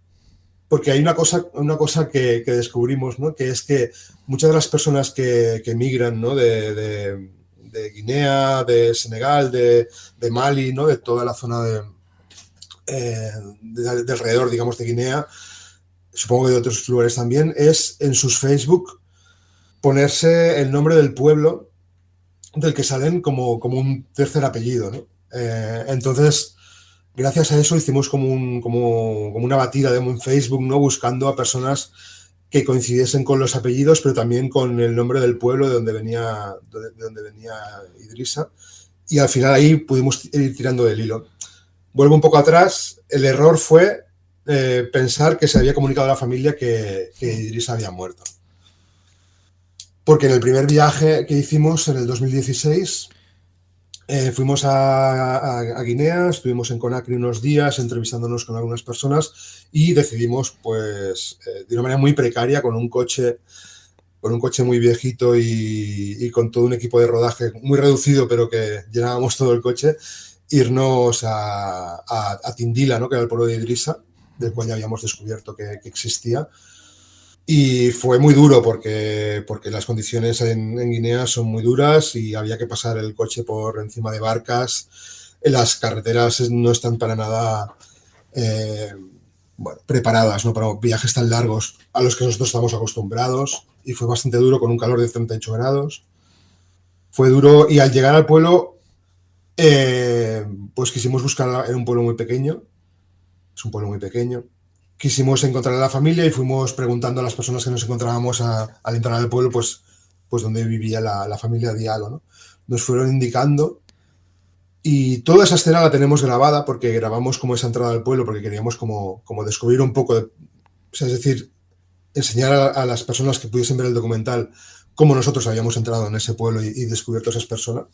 porque hay una cosa que descubrimos, ¿no? Que es que muchas de las personas que migran, ¿no? de Guinea, de Senegal, de Mali, ¿no? De toda la zona de alrededor, digamos, de Guinea, supongo que de otros lugares también, es en sus Facebook ponerse el nombre del pueblo del que salen como un tercer apellido, ¿no? Entonces, gracias a eso hicimos como una batida en Facebook, ¿no? Buscando a personas que coincidiesen con los apellidos, pero también con el nombre del pueblo de donde venía Idrissa. Y al final ahí pudimos ir tirando del hilo. Vuelvo un poco atrás. El error fue pensar que se había comunicado a la familia que Idrissa había muerto. Porque en el primer viaje que hicimos en el 2016 fuimos a Guinea, estuvimos en Conakry unos días entrevistándonos con algunas personas y decidimos, pues, de una manera muy precaria, con un coche muy viejito y con todo un equipo de rodaje muy reducido, pero que llenábamos todo el coche, irnos a Tindila, ¿no? Que era el pueblo de Idrissa, del cual ya habíamos descubierto que existía. Y fue muy duro porque las condiciones en Guinea son muy duras y había que pasar el coche por encima de barcas. Las carreteras no están para nada preparadas, ¿no? Para viajes tan largos a los que nosotros estamos acostumbrados. Y fue bastante duro con un calor de 38 grados. Fue duro y al llegar al pueblo, pues quisimos buscar, era un pueblo muy pequeño. Es un pueblo muy pequeño. Quisimos encontrar a la familia y fuimos preguntando a las personas que nos encontrábamos al entrar al pueblo, pues dónde vivía la familia Diallo, ¿no? Nos fueron indicando y toda esa escena la tenemos grabada porque grabamos como esa entrada al pueblo porque queríamos como descubrir un poco, o sea, es decir, enseñar a las personas que pudiesen ver el documental cómo nosotros habíamos entrado en ese pueblo y descubierto a esas personas.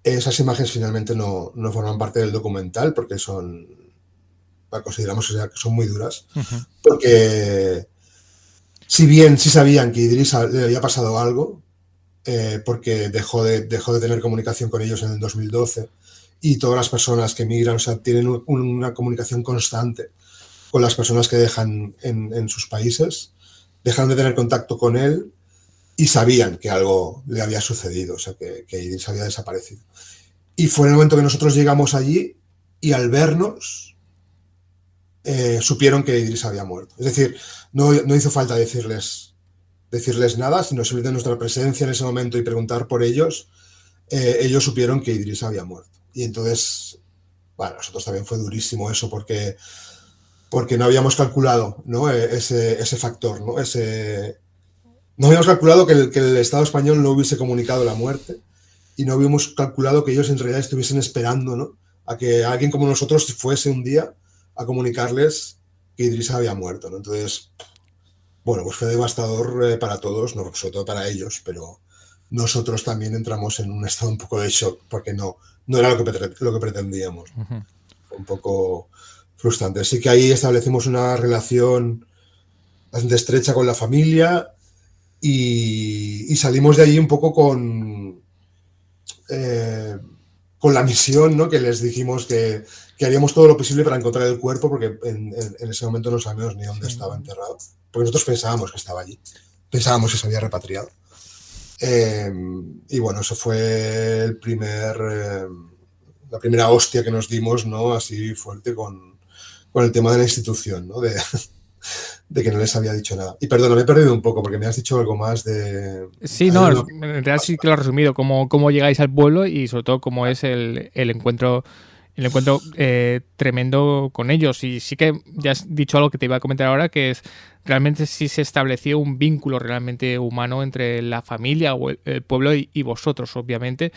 Esas imágenes finalmente no forman parte del documental porque consideramos que son muy duras, porque si bien sí sabían que Idrissa le había pasado algo, porque dejó de tener comunicación con ellos en el 2012, y todas las personas que migran, o sea, tienen una comunicación constante con las personas que dejan en sus países, dejaron de tener contacto con él y sabían que algo le había sucedido, o sea, que Idrissa había desaparecido. Y fue en el momento que nosotros llegamos allí y al vernos supieron que Idrissa había muerto. Es decir, no hizo falta decirles nada, sino simplemente nuestra presencia en ese momento y preguntar por ellos, ellos supieron que Idrissa había muerto. Y entonces, bueno, nosotros también fue durísimo eso porque no habíamos calculado, ¿no? ese factor, ¿no? No habíamos calculado que el Estado español no hubiese comunicado la muerte y no habíamos calculado que ellos en realidad estuviesen esperando, ¿no? A que alguien como nosotros fuese un día a comunicarles que Idrissa había muerto, ¿no? Entonces, bueno, pues fue devastador para todos, no, sobre todo para ellos, pero nosotros también entramos en un estado un poco de shock porque no era lo que pretendíamos. Fue un poco frustrante. Así que ahí establecimos una relación bastante estrecha con la familia y salimos de allí un poco con la misión, ¿no? Que les dijimos que haríamos todo lo posible para encontrar el cuerpo porque en ese momento no sabíamos ni dónde estaba enterrado. Porque nosotros pensábamos que estaba allí. Pensábamos que se había repatriado. Y bueno, eso fue la primera hostia que nos dimos, ¿no? Así fuerte con el tema de la institución, ¿no? De que no les había dicho nada. Y perdona, me he perdido un poco porque me has dicho algo más de... Sí, no, en realidad sí que lo has resumido, cómo llegáis al pueblo y sobre todo cómo es el encuentro tremendo con ellos. Y sí que ya has dicho algo que te iba a comentar ahora, que es realmente sí se estableció un vínculo realmente humano entre la familia o el pueblo y vosotros, obviamente.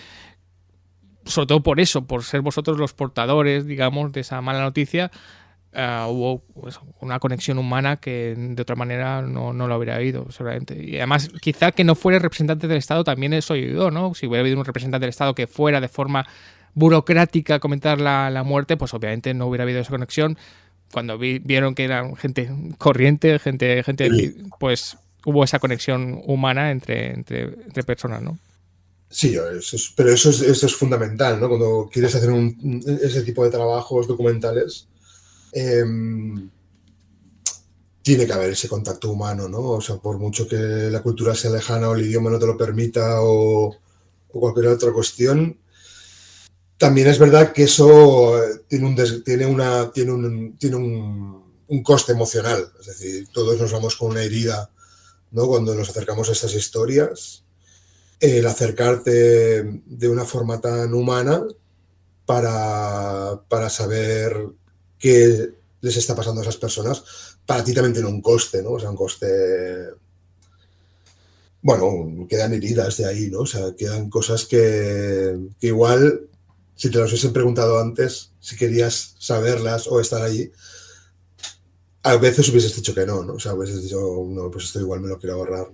Sobre todo por eso, por ser vosotros los portadores, digamos, de esa mala noticia. Hubo pues, una conexión humana que de otra manera no lo habría habido, seguramente. Y además, quizá que no fuera el representante del Estado también eso ayudó, ¿no? Si hubiera habido un representante del Estado que fuera de forma burocrática a comentar la muerte, pues obviamente no hubiera habido esa conexión. Cuando vieron que eran gente corriente, gente de aquí, pues hubo esa conexión humana entre personas, ¿no? Sí, pero eso es fundamental, ¿no? Cuando quieres hacer ese tipo de trabajos documentales, eh, tiene que haber ese contacto humano, ¿no? O sea, por mucho que la cultura sea lejana o el idioma no te lo permita o cualquier otra cuestión, también es verdad que eso tiene un coste emocional. Es decir, todos nos vamos con una herida, ¿no? Cuando nos acercamos a estas historias. El acercarte de una forma tan humana para saber qué les está pasando a esas personas, para ti también tiene un coste, ¿no? O sea, un coste... Bueno, quedan heridas de ahí, ¿no? O sea, quedan cosas que igual, si te las hubiesen preguntado antes, si querías saberlas o estar allí, a veces hubieses dicho que no, ¿no? O sea, hubieses dicho, no, pues esto igual me lo quiero ahorrar.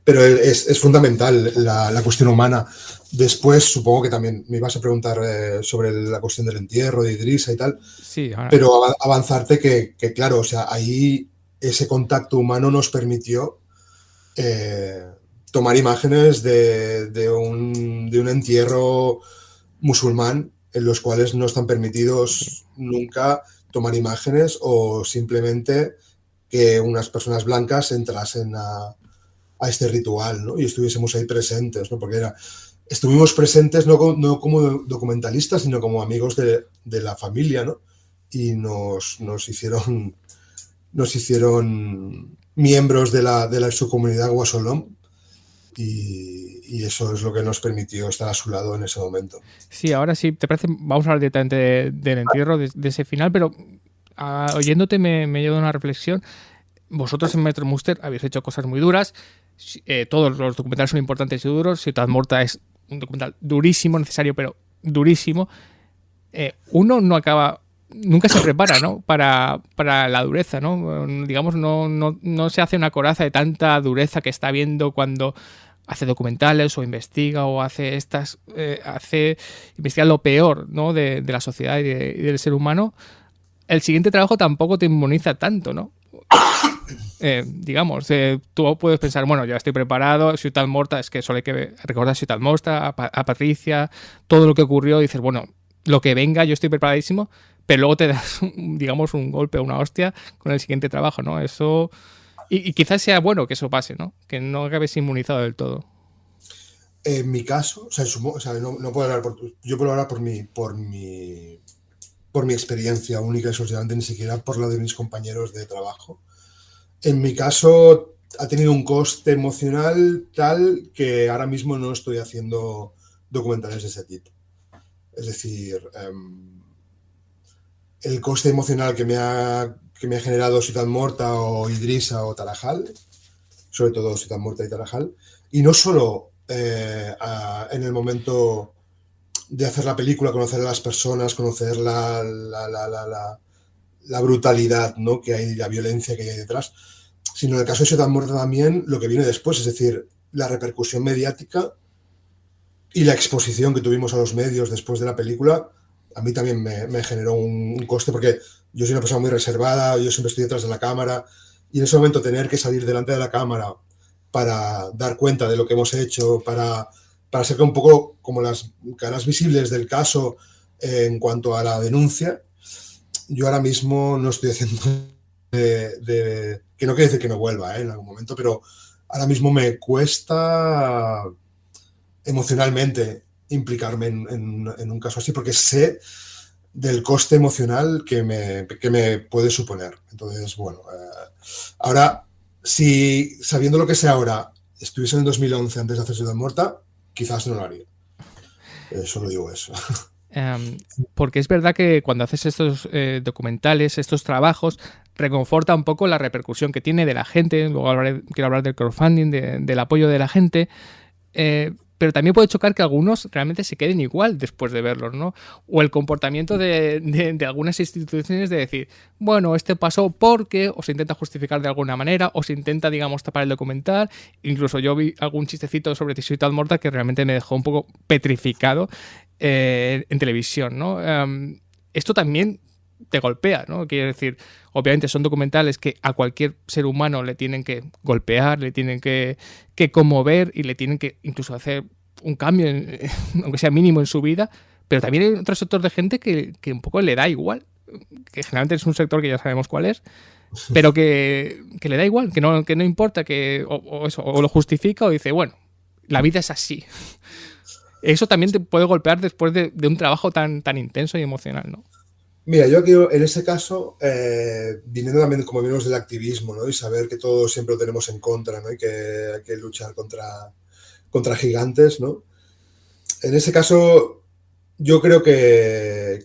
Pero es fundamental la cuestión humana. Después, supongo que también me ibas a preguntar sobre la cuestión del entierro de Idrissa y tal. Sí, ahora. Pero avanzarte que, claro, o sea, ahí ese contacto humano nos permitió tomar imágenes de un entierro musulmán en los cuales no están permitidos nunca tomar imágenes o simplemente que unas personas blancas entrasen a este ritual, ¿no? Y estuviésemos ahí presentes, ¿no? Porque estuvimos presentes no como documentalistas, sino como amigos de la familia, ¿no? Y nos hicieron miembros de su comunidad Guasolom y eso es lo que nos permitió estar a su lado en ese momento. Sí, ahora sí, ¿te parece? Vamos a hablar directamente del entierro, de ese final, pero oyéndote me lleva a una reflexión. Vosotros en Metro Muster habéis hecho cosas muy duras, todos los documentales son importantes y duros, Ciutat Morta es un documental durísimo, necesario, pero durísimo. Uno no acaba, nunca se prepara, ¿no? Para la dureza, ¿no? Digamos, no se hace una coraza de tanta dureza que está viendo cuando hace documentales o investiga o hace investiga lo peor, ¿no? de la sociedad y del ser humano. El siguiente trabajo tampoco te inmuniza tanto, ¿no? Digamos, tú puedes pensar, bueno, ya estoy preparado, Ciutat Morta, es que solo hay que recordar Ciutat Morta, a Patricia, todo lo que ocurrió, y dices, bueno, lo que venga, yo estoy preparadísimo, pero luego te das, digamos, un golpe, una hostia con el siguiente trabajo, ¿no? Eso... Y quizás sea bueno que eso pase, ¿no? Que no acabes inmunizado del todo. En mi caso, o sea, no puedo hablar yo puedo hablar por mi experiencia única y exclusivamente, ni siquiera por la de mis compañeros de trabajo. En mi caso, ha tenido un coste emocional tal que ahora mismo no estoy haciendo documentales de ese tipo. Es decir, el coste emocional que me ha generado Ciutat Morta o Idrissa o Tarajal, sobre todo Ciutat Morta y Tarajal, y no solo en el momento de hacer la película, conocer a las personas, conocer la brutalidad, ¿no? que hay, la violencia que hay detrás, sino en el caso de Ciutat Morta también lo que viene después, es decir, la repercusión mediática y la exposición que tuvimos a los medios después de la película, a mí también me generó un coste, porque yo soy una persona muy reservada, yo siempre estoy detrás de la cámara, y en ese momento tener que salir delante de la cámara para dar cuenta de lo que hemos hecho, para ser un poco como las caras visibles del caso en cuanto a la denuncia, yo ahora mismo no estoy haciendo que no quiere decir que no vuelva en algún momento, pero ahora mismo me cuesta emocionalmente implicarme en un caso así, porque sé del coste emocional que me puede suponer. Entonces, bueno, ahora, si sabiendo lo que sé ahora, estuviese en el 2011 antes de hacer Ciutat Morta, quizás no lo haría. Solo digo eso. Porque es verdad que cuando haces estos documentales, estos trabajos, reconforta un poco la repercusión que tiene de la gente. Luego quiero hablar del crowdfunding, del apoyo de la gente. Pero también puede chocar que algunos realmente se queden igual después de verlos, ¿no? O el comportamiento de algunas instituciones de decir, bueno, este pasó porque, o se intenta justificar de alguna manera, o se intenta, digamos, tapar el documental. Incluso yo vi algún chistecito sobre Ciutat Morta que realmente me dejó un poco petrificado en televisión, ¿no? Esto también te golpea, ¿no? Quiero decir, obviamente son documentales que a cualquier ser humano le tienen que golpear, le tienen que conmover y le tienen que incluso hacer un cambio, aunque sea mínimo en su vida, pero también hay otro sector de gente que un poco le da igual, que generalmente es un sector que ya sabemos cuál es, pero que le da igual, que no importa, o lo justifica o dice, bueno, la vida es así. Eso también te puede golpear después de un trabajo tan intenso y emocional, ¿no? Mira, yo aquí en ese caso, viniendo también como venimos del activismo, ¿no? Y saber que todo siempre lo tenemos en contra, ¿no? Y que hay que luchar contra gigantes, ¿no? En ese caso, yo creo que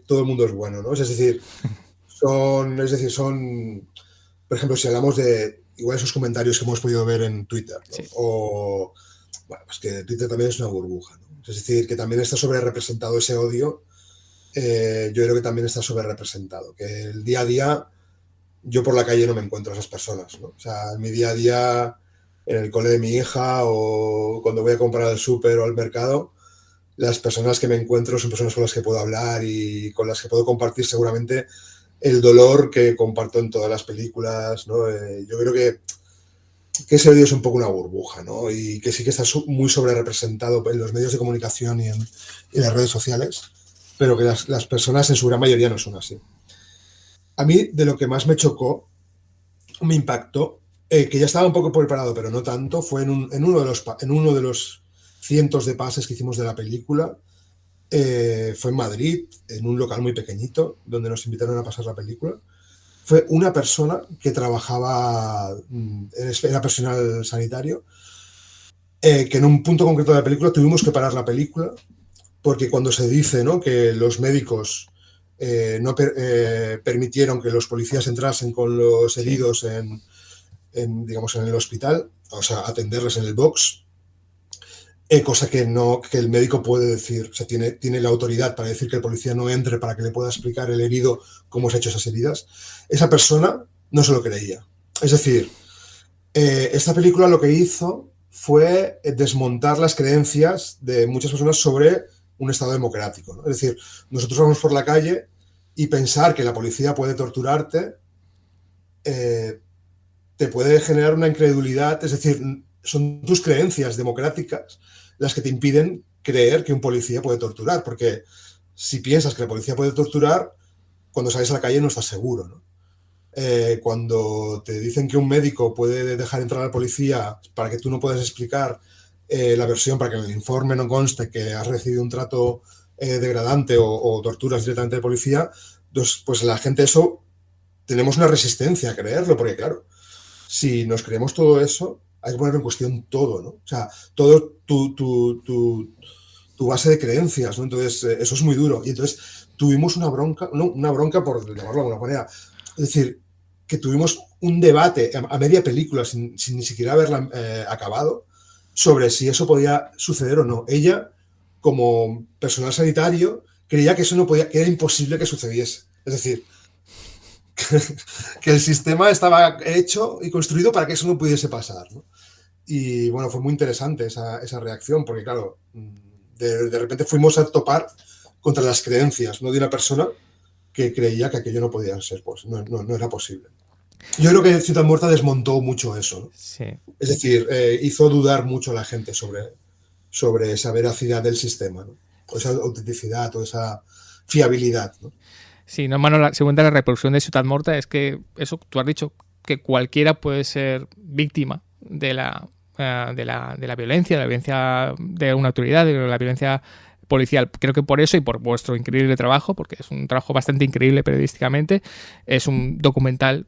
todo el mundo es bueno, ¿no? Es decir, son, por ejemplo, si hablamos de igual esos comentarios que hemos podido ver en Twitter, ¿no? Sí. O, bueno, pues que Twitter también es una burbuja, ¿no? Es decir, que también está sobre representado ese odio. Yo creo que también está sobre representado, que el día a día yo por la calle no me encuentro a esas personas, ¿no? O sea, en mi día a día, en el cole de mi hija o cuando voy a comprar al súper o al mercado, las personas que me encuentro son personas con las que puedo hablar y con las que puedo compartir seguramente el dolor que comparto en todas las películas, ¿no? Yo creo que ese odio es un poco una burbuja, ¿no? Y que sí que está muy sobre representado en los medios de comunicación y en las redes sociales, pero que las personas en su gran mayoría no son así. A mí, de lo que más me chocó, me impactó, que ya estaba un poco preparado, pero no tanto, fue en uno de los cientos de pases que hicimos de la película. Fue en Madrid, en un local muy pequeñito, donde nos invitaron a pasar la película. Fue una persona que trabajaba, era personal sanitario, que en un punto concreto de la película tuvimos que parar la película, porque cuando se dice, ¿no?, que los médicos no permitieron que los policías entrasen con los heridos digamos, en el hospital, o sea, atenderles en el box, cosa que el médico puede decir, o sea, tiene la autoridad para decir que el policía no entre para que le pueda explicar el herido cómo se ha hecho esas heridas. Esa persona no se lo creía. Es decir, esta película lo que hizo fue desmontar las creencias de muchas personas sobre un Estado democrático, ¿no? Es decir, nosotros vamos por la calle y pensar que la policía puede torturarte te puede generar una incredulidad, es decir, son tus creencias democráticas las que te impiden creer que un policía puede torturar, porque si piensas que la policía puede torturar, cuando sales a la calle no estás seguro, ¿no? Cuando te dicen que un médico puede dejar entrar al policía para que tú no puedas explicar la versión, para que en el informe no conste que has recibido un trato degradante o torturas directamente de policía, pues la gente eso, tenemos una resistencia a creerlo, porque claro, si nos creemos todo eso, hay que poner en cuestión todo, ¿no? O sea, todo tu base de creencias, ¿no? Entonces, eso es muy duro. Y entonces tuvimos una bronca por llamarlo de alguna manera. Es decir, que tuvimos un debate a media película, sin ni siquiera haberla acabado, sobre si eso podía suceder o no. Ella, como personal sanitario, creía que eso no podía, que era imposible que sucediese. Es decir, que el sistema estaba hecho y construido para que eso no pudiese pasar, ¿no? Y bueno, fue muy interesante esa reacción, porque claro, de repente fuimos a topar contra las creencias, ¿no?, de una persona que creía que aquello no podía ser, pues no era posible. Yo creo que Ciudad Muerta desmontó mucho eso, ¿no? Sí. Es decir, hizo dudar mucho a la gente sobre esa veracidad del sistema, ¿no? O esa autenticidad, o esa fiabilidad, ¿no? Sí, no, mano, según la reproducción de Ciudad Muerta es que eso, tú has dicho, que cualquiera puede ser víctima de la violencia de una autoridad, de la violencia policial. Creo que por eso y por vuestro increíble trabajo, porque es un trabajo bastante increíble periodísticamente, es un documental,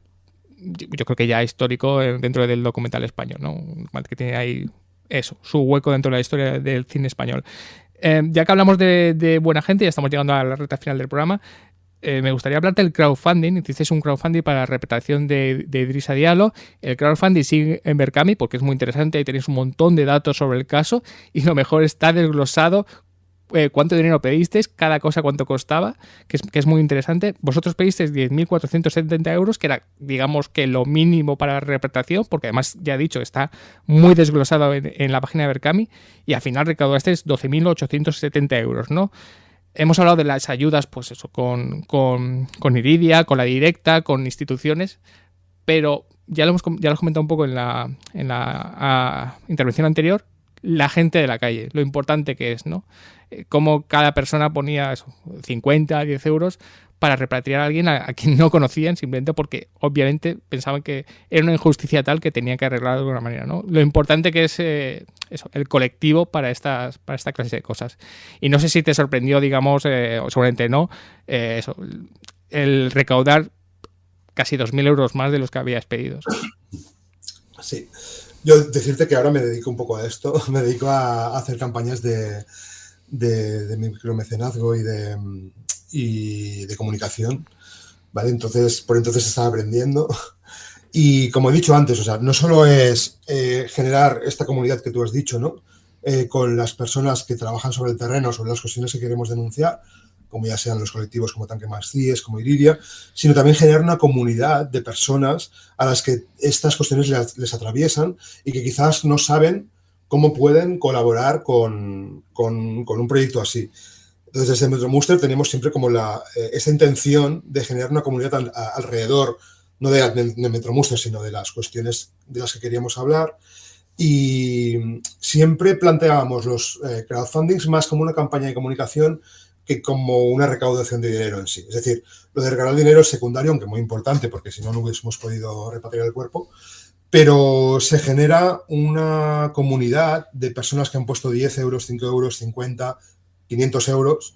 yo creo que ya histórico dentro del documental español, ¿no? Que tiene ahí eso, su hueco dentro de la historia del cine español. Ya que hablamos de buena gente, ya estamos llegando a la recta final del programa, me gustaría hablarte del crowdfunding. Hicisteis un crowdfunding para la representación de Idrissa Diallo. El crowdfunding sigue en Berkami porque es muy interesante, ahí tenéis un montón de datos sobre el caso y lo mejor está desglosado cuánto dinero pedisteis, cada cosa cuánto costaba, que es muy interesante. Vosotros pedisteis 10.470 euros, que era, digamos, que lo mínimo para la representación, porque además, ya he dicho, está muy desglosado en la página de Berkami, y al final recaudasteis 12.870 euros, ¿no? Hemos hablado de las ayudas, pues eso, con Iridia, con la directa, con instituciones, pero ya lo hemos comentado un poco en la intervención anterior. la gente de la calle, lo importante que es, ¿no? Cómo cada persona ponía eso, 50, 10 euros para repatriar a alguien a quien no conocían, simplemente porque obviamente pensaban que era una injusticia tal que tenían que arreglar de alguna manera, ¿no? Lo importante que es eso, el colectivo para esta clase de cosas. Y no sé si te sorprendió, digamos, o seguramente no, eso, el recaudar casi 2.000 euros más de los que habías pedido. Sí. Yo decirte que ahora me dedico un poco a esto, me dedico a hacer campañas de micromecenazgo y de comunicación, ¿vale? Entonces, por entonces estaba aprendiendo. Y como he dicho antes, o sea, no solo es generar esta comunidad que tú has dicho, ¿no? Con las personas que trabajan sobre el terreno, sobre las cuestiones que queremos denunciar, como ya sean los colectivos como Tanque Más CIES, como Iridia, sino también generar una comunidad de personas a las que estas cuestiones les atraviesan y que quizás no saben cómo pueden colaborar con un proyecto así. Entonces, desde Metro Muster tenemos siempre como esa intención de generar una comunidad alrededor, no de Metro Muster, sino de las cuestiones de las que queríamos hablar. Y siempre planteábamos los crowdfundings más como una campaña de comunicación que como una recaudación de dinero en sí. Es decir, lo de regalar dinero es secundario, aunque muy importante, porque si no, no hubiésemos podido repatriar el cuerpo. Pero se genera una comunidad de personas que han puesto 10 euros, 5 euros, 50, 500 euros,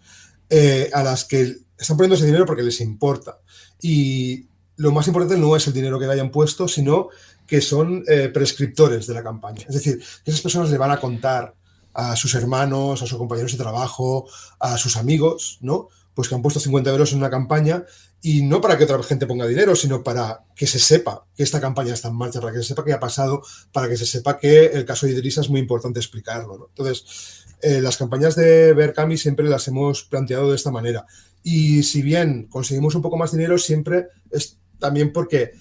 a las que están poniendo ese dinero porque les importa. Y lo más importante no es el dinero que hayan puesto, sino que son prescriptores de la campaña. Es decir, que esas personas le van a contar a sus hermanos, a sus compañeros de trabajo, a sus amigos, ¿no? Pues que han puesto 50 euros en una campaña, y no para que otra gente ponga dinero, sino para que se sepa que esta campaña está en marcha, para que se sepa qué ha pasado, para que se sepa que el caso de Idrissa es muy importante explicarlo, ¿no? Entonces, las campañas de Berkami siempre las hemos planteado de esta manera. Y si bien conseguimos un poco más dinero, siempre es también porque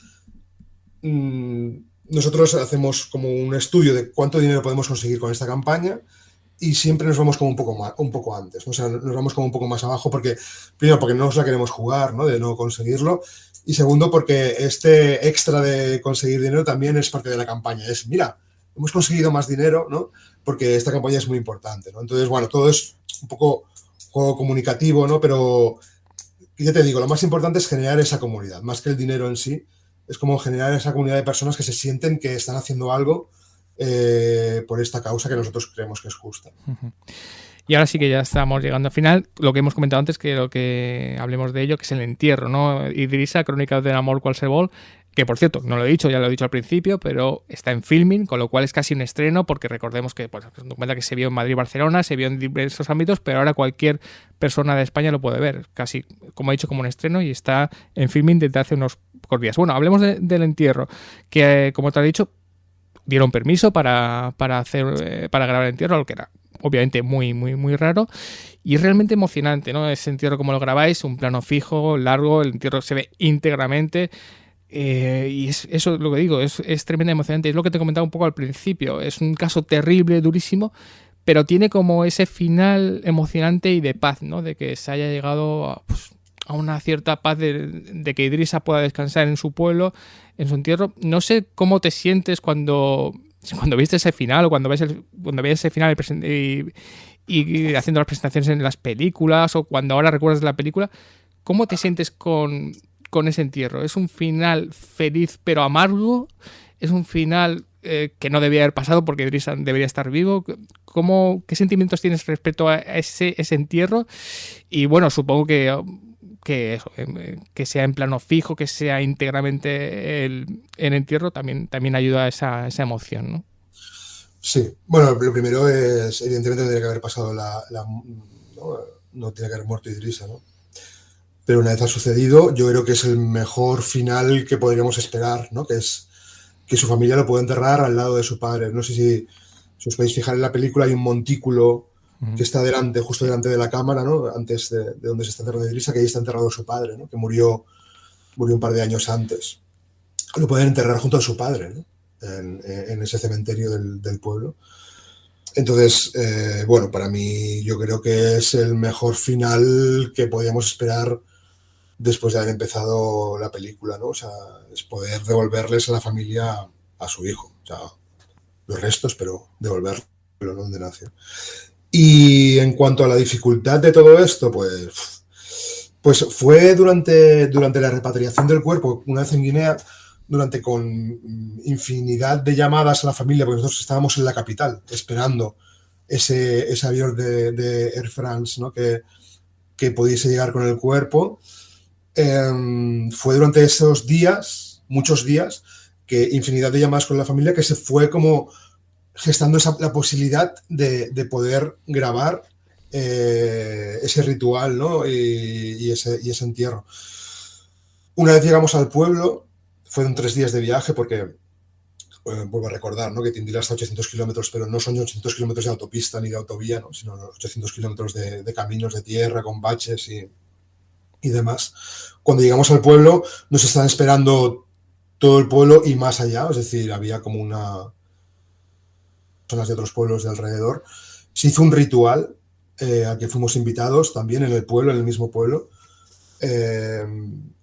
nosotros hacemos como un estudio de cuánto dinero podemos conseguir con esta campaña, y siempre nos vamos como un poco antes, ¿no? O sea, nos vamos como un poco más abajo porque, primero, porque no nos la queremos jugar, ¿no? De no conseguirlo, y segundo, porque este extra de conseguir dinero también es parte de la campaña. Es, mira, hemos conseguido más dinero, ¿no? Porque esta campaña es muy importante, ¿no? Entonces, bueno, todo es un poco juego comunicativo, ¿no? Pero ya te digo, lo más importante es generar esa comunidad, más que el dinero en sí. Es como generar esa comunidad de personas que se sienten que están haciendo algo por esta causa que nosotros creemos que es justa. Y ahora sí que ya estamos llegando al final. Lo que hemos comentado antes, que lo que hablemos de ello, que es el entierro, ¿no? Idrissa, Crónicas del amor qualsevol, que por cierto, no lo he dicho, ya lo he dicho al principio, pero está en filming, con lo cual es casi un estreno, porque recordemos que pues, es un documental que se vio en Madrid y Barcelona, se vio en diversos ámbitos, pero ahora cualquier persona de España lo puede ver, casi, como he dicho, como un estreno, y está en filming desde hace unos pocos días. Bueno, hablemos del entierro, que como te he dicho, dieron permiso para grabar el entierro, lo que era obviamente muy, muy, muy raro, y es realmente emocionante, ¿no? Ese entierro como lo grabáis, un plano fijo, largo, el entierro se ve íntegramente, y eso es lo que digo, es tremendamente emocionante. Es lo que te comentaba un poco al principio, es un caso terrible, durísimo, pero tiene como ese final emocionante y de paz, ¿no? De que se haya llegado a una cierta paz de que Idrissa pueda descansar en su pueblo, en su entierro. No sé cómo te sientes cuando viste ese final, o cuando ves ese final y haciendo las presentaciones en las películas, o cuando ahora recuerdas de la película. ¿Cómo te sientes con ese entierro? ¿Es un final feliz pero amargo? ¿Es un final que no debía haber pasado porque Idrissa debería estar vivo? ¿Qué sentimientos tienes respecto a ese entierro? Y bueno, supongo que sea en plano fijo, que sea íntegramente el entierro, también ayuda a esa emoción, ¿no? Sí, bueno, lo primero es, evidentemente, tendría que haber pasado no tiene que haber muerto Idrissa, ¿no? Pero una vez ha sucedido, yo creo que es el mejor final que podríamos esperar, ¿no? Que es que su familia lo pueda enterrar al lado de su padre. No sé si os podéis fijar en la película, hay un montículo que está justo delante de la cámara, ¿no? Antes de donde se está enterrando Idrissa, que ahí está enterrado su padre, ¿no? Que murió un par de años antes. Lo pueden enterrar junto a su padre, ¿no? En ese cementerio del pueblo. Entonces, bueno, para mí yo creo que es el mejor final que podíamos esperar después de haber empezado la película, ¿no? O sea, es poder devolverles a la familia a su hijo. O sea, los restos, pero devolverlos. ¿no? Donde nació. Y en cuanto a la dificultad de todo esto, pues fue durante la repatriación del cuerpo, una vez en Guinea, con infinidad de llamadas a la familia, porque nosotros estábamos en la capital, esperando ese avión de Air France, ¿no? que pudiese llegar con el cuerpo. Fue durante esos días, muchos días, que infinidad de llamadas con la familia, que se fue como gestando la posibilidad de poder grabar ese ritual, ¿no? y ese entierro. Una vez llegamos al pueblo, fueron 3 días de viaje, porque vuelvo a recordar, ¿no? Que Tindila está a 800 kilómetros, pero no son 800 kilómetros de autopista ni de autovía, ¿no? Sino 800 kilómetros de caminos de tierra con baches y demás. Cuando llegamos al pueblo, nos estaban esperando todo el pueblo y más allá, es decir, había como personas de otros pueblos de alrededor. Se hizo un ritual al que fuimos invitados también en el pueblo, en el mismo pueblo.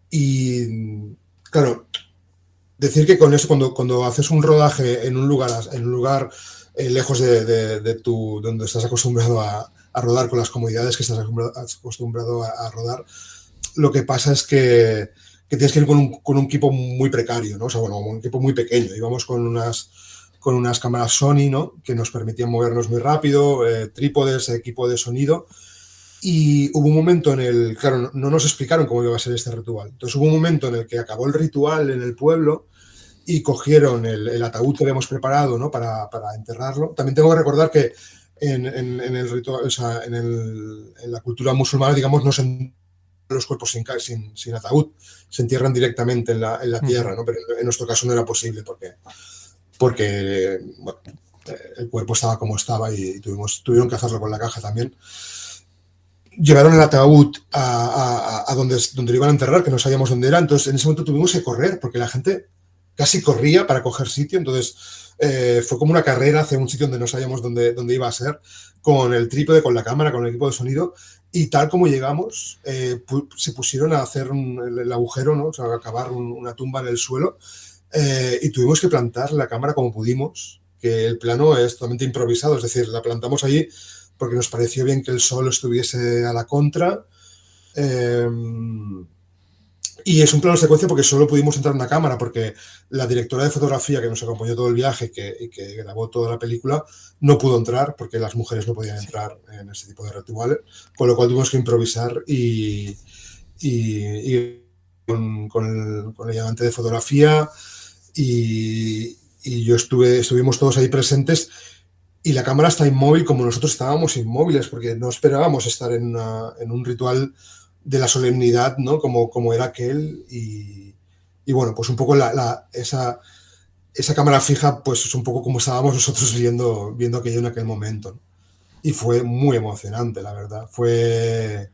Y claro, decir que con eso, cuando haces un rodaje en un lugar lejos de donde estás acostumbrado a rodar, con las comodidades que estás acostumbrado a rodar, lo que pasa es que tienes que ir con un equipo muy precario, ¿no? O sea, bueno, un equipo muy pequeño. Íbamos con unas cámaras Sony, ¿no? Que nos permitían movernos muy rápido, trípodes, equipo de sonido. Y hubo un momento claro, no nos explicaron cómo iba a ser este ritual. Entonces hubo un momento en el que acabó el ritual en el pueblo y cogieron el ataúd que habíamos preparado, ¿no? para enterrarlo. También tengo que recordar que en el ritual, o sea, en la cultura musulmana, digamos, no se entierran los cuerpos sin ataúd, se entierran directamente en la tierra, ¿no? Pero en nuestro caso no era posible porque bueno, el cuerpo estaba como estaba y tuvieron que hacerlo con la caja también. Llevaron el ataúd a donde lo iban a enterrar, que no sabíamos dónde era. Entonces en ese momento tuvimos que correr, porque la gente casi corría para coger sitio. Entonces fue como una carrera hacia un sitio donde no sabíamos dónde iba a ser, con el trípode, con la cámara, con el equipo de sonido. Y tal como llegamos, se pusieron a hacer el agujero, ¿no? O sea, a cavar una tumba en el suelo, y tuvimos que plantar la cámara como pudimos, que el plano es totalmente improvisado, es decir, la plantamos allí porque nos pareció bien que el sol estuviese a la contra. Y es un plano secuencia porque solo pudimos entrar en una cámara, porque la directora de fotografía que nos acompañó todo el viaje y que grabó toda la película no pudo entrar porque las mujeres no podían entrar en ese tipo de rituales, con lo cual tuvimos que improvisar y con el ayudante de fotografía y estuvimos todos ahí presentes. Y la cámara está inmóvil como nosotros estábamos inmóviles, porque no esperábamos estar en un ritual de la solemnidad, ¿no? Como era aquel. Y bueno, pues un poco esa cámara fija, pues es un poco como estábamos nosotros viendo aquello en aquel momento, ¿no? Y fue muy emocionante, la verdad. Fue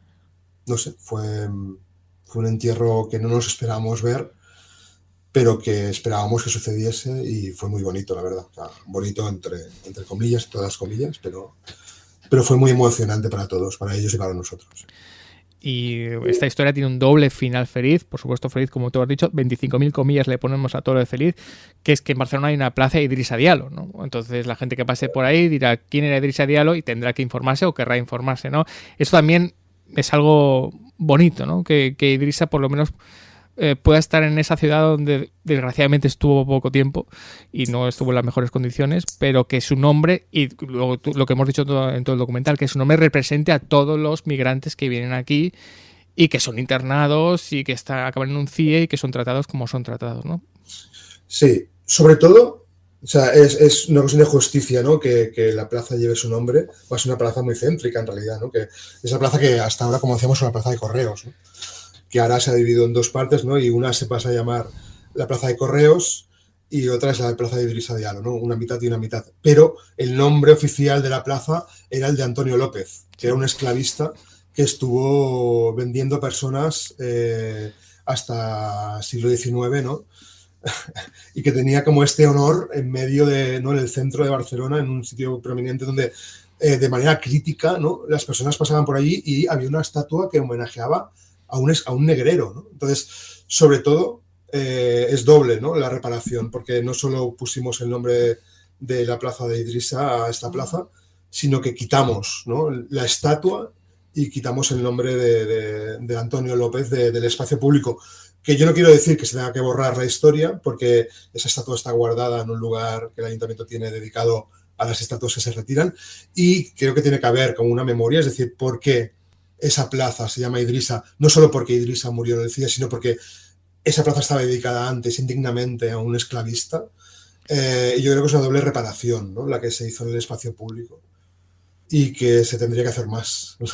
un entierro que no nos esperábamos ver, pero que esperábamos que sucediese, y fue muy bonito, la verdad. O sea, bonito entre comillas, todas las comillas, pero fue muy emocionante para todos, para ellos y para nosotros. Y esta historia tiene un doble final feliz, por supuesto feliz, como tú has dicho, 25.000 comillas le ponemos a todo lo de feliz, que es que en Barcelona hay una plaza de Idrissa Diallo, ¿no? Entonces la gente que pase por ahí dirá quién era Idrissa Diallo y tendrá que informarse o querrá informarse, ¿no? Eso también es algo bonito, ¿no? Que Idrissa por lo menos pueda estar en esa ciudad donde desgraciadamente estuvo poco tiempo y no estuvo en las mejores condiciones, pero que su nombre, y luego lo que hemos dicho en todo el documental, que su nombre represente a todos los migrantes que vienen aquí y que son internados y que acaban en un CIE y que son tratados como son tratados, ¿no? Sí, sobre todo, o sea, es una cuestión de justicia, ¿no? Que la plaza lleve su nombre. Va a ser una plaza muy céntrica, en realidad, ¿no? Que es la plaza que hasta ahora, como decíamos, es una plaza de correos, ¿no? Que ahora se ha dividido en 2 partes, ¿no? Y una se pasa a llamar la Plaza de Correos y otra es la Plaza de Idrissa Diallo, ¿no? Una mitad y una mitad. Pero el nombre oficial de la plaza era el de Antonio López, que era un esclavista que estuvo vendiendo personas hasta siglo XIX, ¿no? Y que tenía como este honor en medio ¿no? En el centro de Barcelona, en un sitio prominente donde de manera crítica, ¿no? Las personas pasaban por allí y había una estatua que homenajeaba a un negrero, ¿no? Entonces, sobre todo, es doble, ¿no? La reparación, porque no solo pusimos el nombre de la plaza de Idrissa a esta plaza, sino que quitamos, ¿no?, la estatua y quitamos el nombre de Antonio López del espacio público. Que yo no quiero decir que se tenga que borrar la historia, porque esa estatua está guardada en un lugar que el ayuntamiento tiene dedicado a las estatuas que se retiran, y creo que tiene que haber como una memoria, es decir, por qué esa plaza se llama Idrissa, no solo porque Idrissa murió en el CIE, sino porque esa plaza estaba dedicada antes indignamente a un esclavista. Y yo creo que es una doble reparación, ¿no?, la que se hizo en el espacio público, y que se tendría que hacer más, ¿no?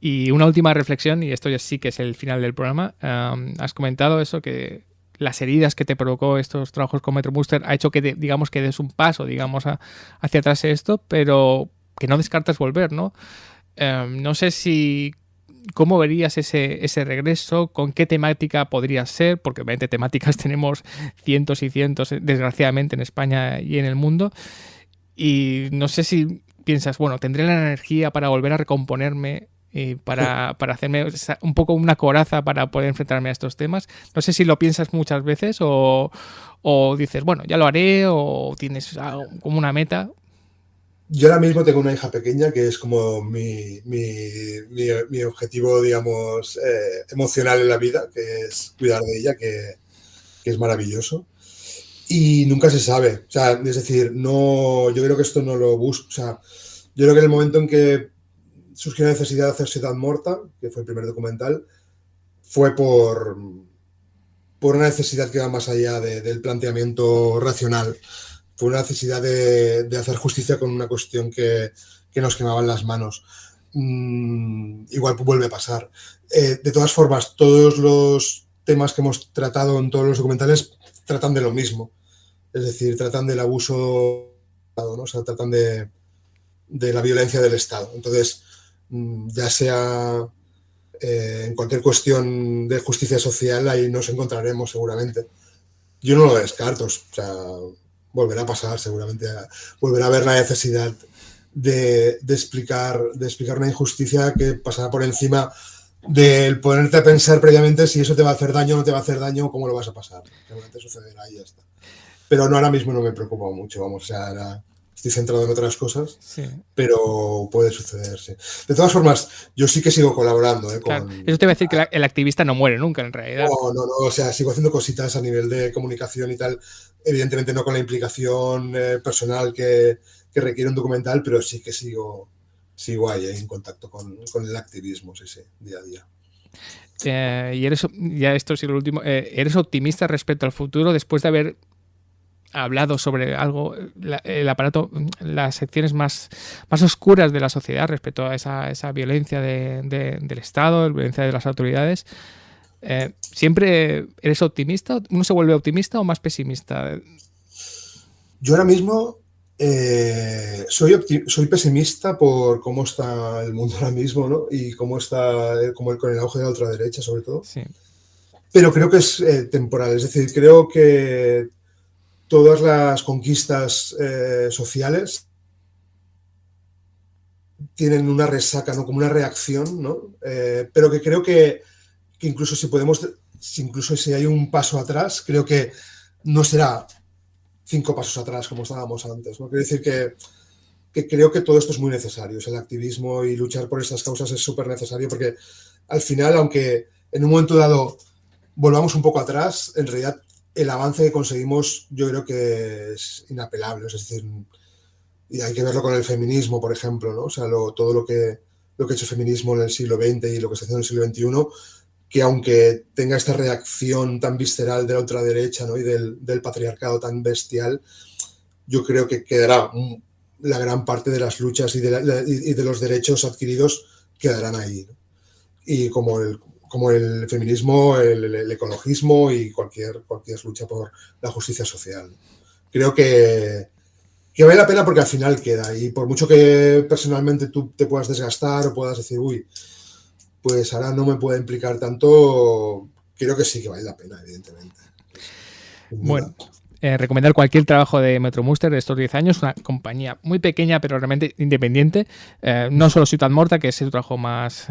Y una última reflexión, y esto ya sí que es el final del programa. Has comentado eso, que las heridas que te provocó estos trabajos con Metro Booster ha hecho que, digamos, que des un paso, digamos, hacia atrás esto, pero que no descartas volver, ¿no? No sé cómo verías ese regreso, con qué temática podría ser, porque obviamente temáticas tenemos cientos y cientos, desgraciadamente, en España y en el mundo. Y no sé si piensas, bueno, tendré la energía para volver a recomponerme, para hacerme un poco una coraza para poder enfrentarme a estos temas. No sé si lo piensas muchas veces o dices, bueno, ya lo haré, o tienes como una meta. Yo ahora mismo tengo una hija pequeña que es como mi objetivo, digamos, emocional en la vida, que es cuidar de ella, que es maravilloso. Y nunca se sabe. O sea, es decir, no, yo creo que esto no lo busco. O sea, yo creo que en el momento en que surgió la necesidad de hacer Ciudad Morta, que fue el primer documental, fue por una necesidad que va más allá del planteamiento racional. Fue una necesidad de hacer justicia con una cuestión que nos quemaba en las manos. Igual vuelve a pasar. De todas formas, todos los temas que hemos tratado en todos los documentales tratan de lo mismo. Es decir, tratan del abuso, ¿no? O sea, tratan de la violencia del Estado. Entonces, ya sea en cualquier cuestión de justicia social, ahí nos encontraremos seguramente. Yo no lo descarto. O sea, volverá a pasar seguramente. Volverá a haber la necesidad de explicar una injusticia que pasará por encima del ponerte a pensar previamente si eso te va a hacer daño o no te va a hacer daño, cómo lo vas a pasar. Seguramente sucederá y ya está. Pero no, ahora mismo no me preocupa mucho, vamos, o sea, ahora estoy centrado en otras cosas, sí, pero puede suceder, sí. De todas formas, yo sí que sigo colaborando. Claro, eso te va a decir que el activista no muere nunca, en realidad. No, o sea, sigo haciendo cositas a nivel de comunicación y tal, evidentemente no con la implicación personal que requiere un documental, pero sí que sigo ahí en contacto con el activismo, sí, día a día. Y eres, ya esto sí lo último, ¿eres optimista respecto al futuro después de haber hablado sobre algo, el aparato, las secciones más oscuras de la sociedad respecto a esa violencia del Estado, la violencia de las autoridades? ¿Siempre eres optimista? ¿Uno se vuelve optimista o más pesimista? Yo ahora mismo soy pesimista por cómo está el mundo ahora mismo, ¿no? Y cómo está con el auge de la ultraderecha, sobre todo. Sí. Pero creo que es temporal. Es decir, creo que todas las conquistas sociales tienen una resaca, ¿no? Como una reacción, ¿no? Pero que creo que incluso si hay un paso atrás, creo que no será 5 pasos atrás como estábamos antes, ¿no? Quiero decir que creo que todo esto es muy necesario. O sea, el activismo y luchar por estas causas es súper necesario, porque al final, aunque en un momento dado volvamos un poco atrás, en realidad el avance que conseguimos yo creo que es inapelable. Es decir, y hay que verlo con el feminismo, por ejemplo, ¿no? O sea, todo lo que ha hecho el feminismo en el siglo XX y lo que se hace en el siglo XXI, que aunque tenga esta reacción tan visceral de la ultraderecha, ¿no? Y del patriarcado tan bestial, yo creo que quedará la gran parte de las luchas y de los derechos adquiridos quedarán ahí, ¿no? Y como el feminismo, el ecologismo y cualquier lucha por la justicia social. Creo que vale la pena porque al final queda, y por mucho que personalmente tú te puedas desgastar o puedas decir, uy, pues ahora no me puede implicar tanto, creo que sí que vale la pena, evidentemente. Bueno, recomendar cualquier trabajo de Metro Booster de estos 10 años, una compañía muy pequeña pero realmente independiente, no solo Ciutat Morta, que es su trabajo más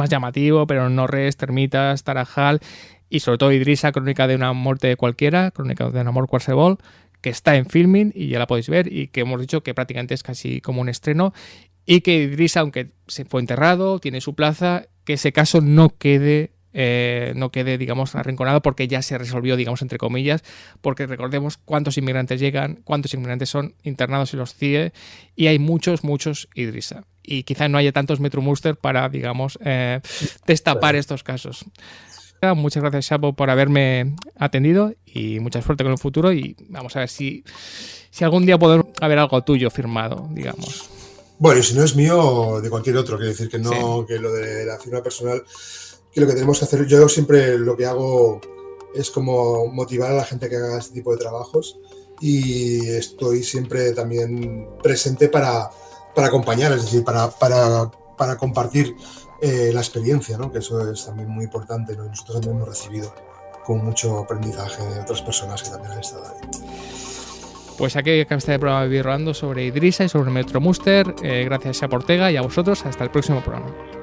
llamativo, pero No Res, Termitas, Tarajal, y sobre todo Idrissa, Crónica de una muerte cualquiera, Crónica de un amor qualsevol, que está en Filmin y ya la podéis ver, y que hemos dicho que prácticamente es casi como un estreno, y que Idrissa, aunque se fue enterrado, tiene su plaza, que ese caso no quede, digamos, arrinconado, porque ya se resolvió, digamos, entre comillas, porque recordemos cuántos inmigrantes llegan, cuántos inmigrantes son internados en los CIE, y hay muchos Idrissa. Y quizá no haya tantos Metro Muster para, digamos, destapar estos casos. Muchas gracias, Chapo, por haberme atendido y mucha suerte con el futuro, y vamos a ver si algún día podemos haber algo tuyo firmado, digamos. Bueno, y si no es mío, de cualquier otro. Quiero decir que no, Sí. que lo de la firma personal, que lo que tenemos que hacer, yo siempre lo que hago es como motivar a la gente que haga este tipo de trabajos, y estoy siempre también presente para acompañar, es decir, para compartir la experiencia, ¿no? Que eso es también muy importante, ¿no? Y nosotros también hemos recibido con mucho aprendizaje de otras personas que también han estado ahí. Pues aquí acaba este programa de Vivir Rodando sobre Idrissa y sobre Metro Muster. Gracias a Ortega y a vosotros. Hasta el próximo programa.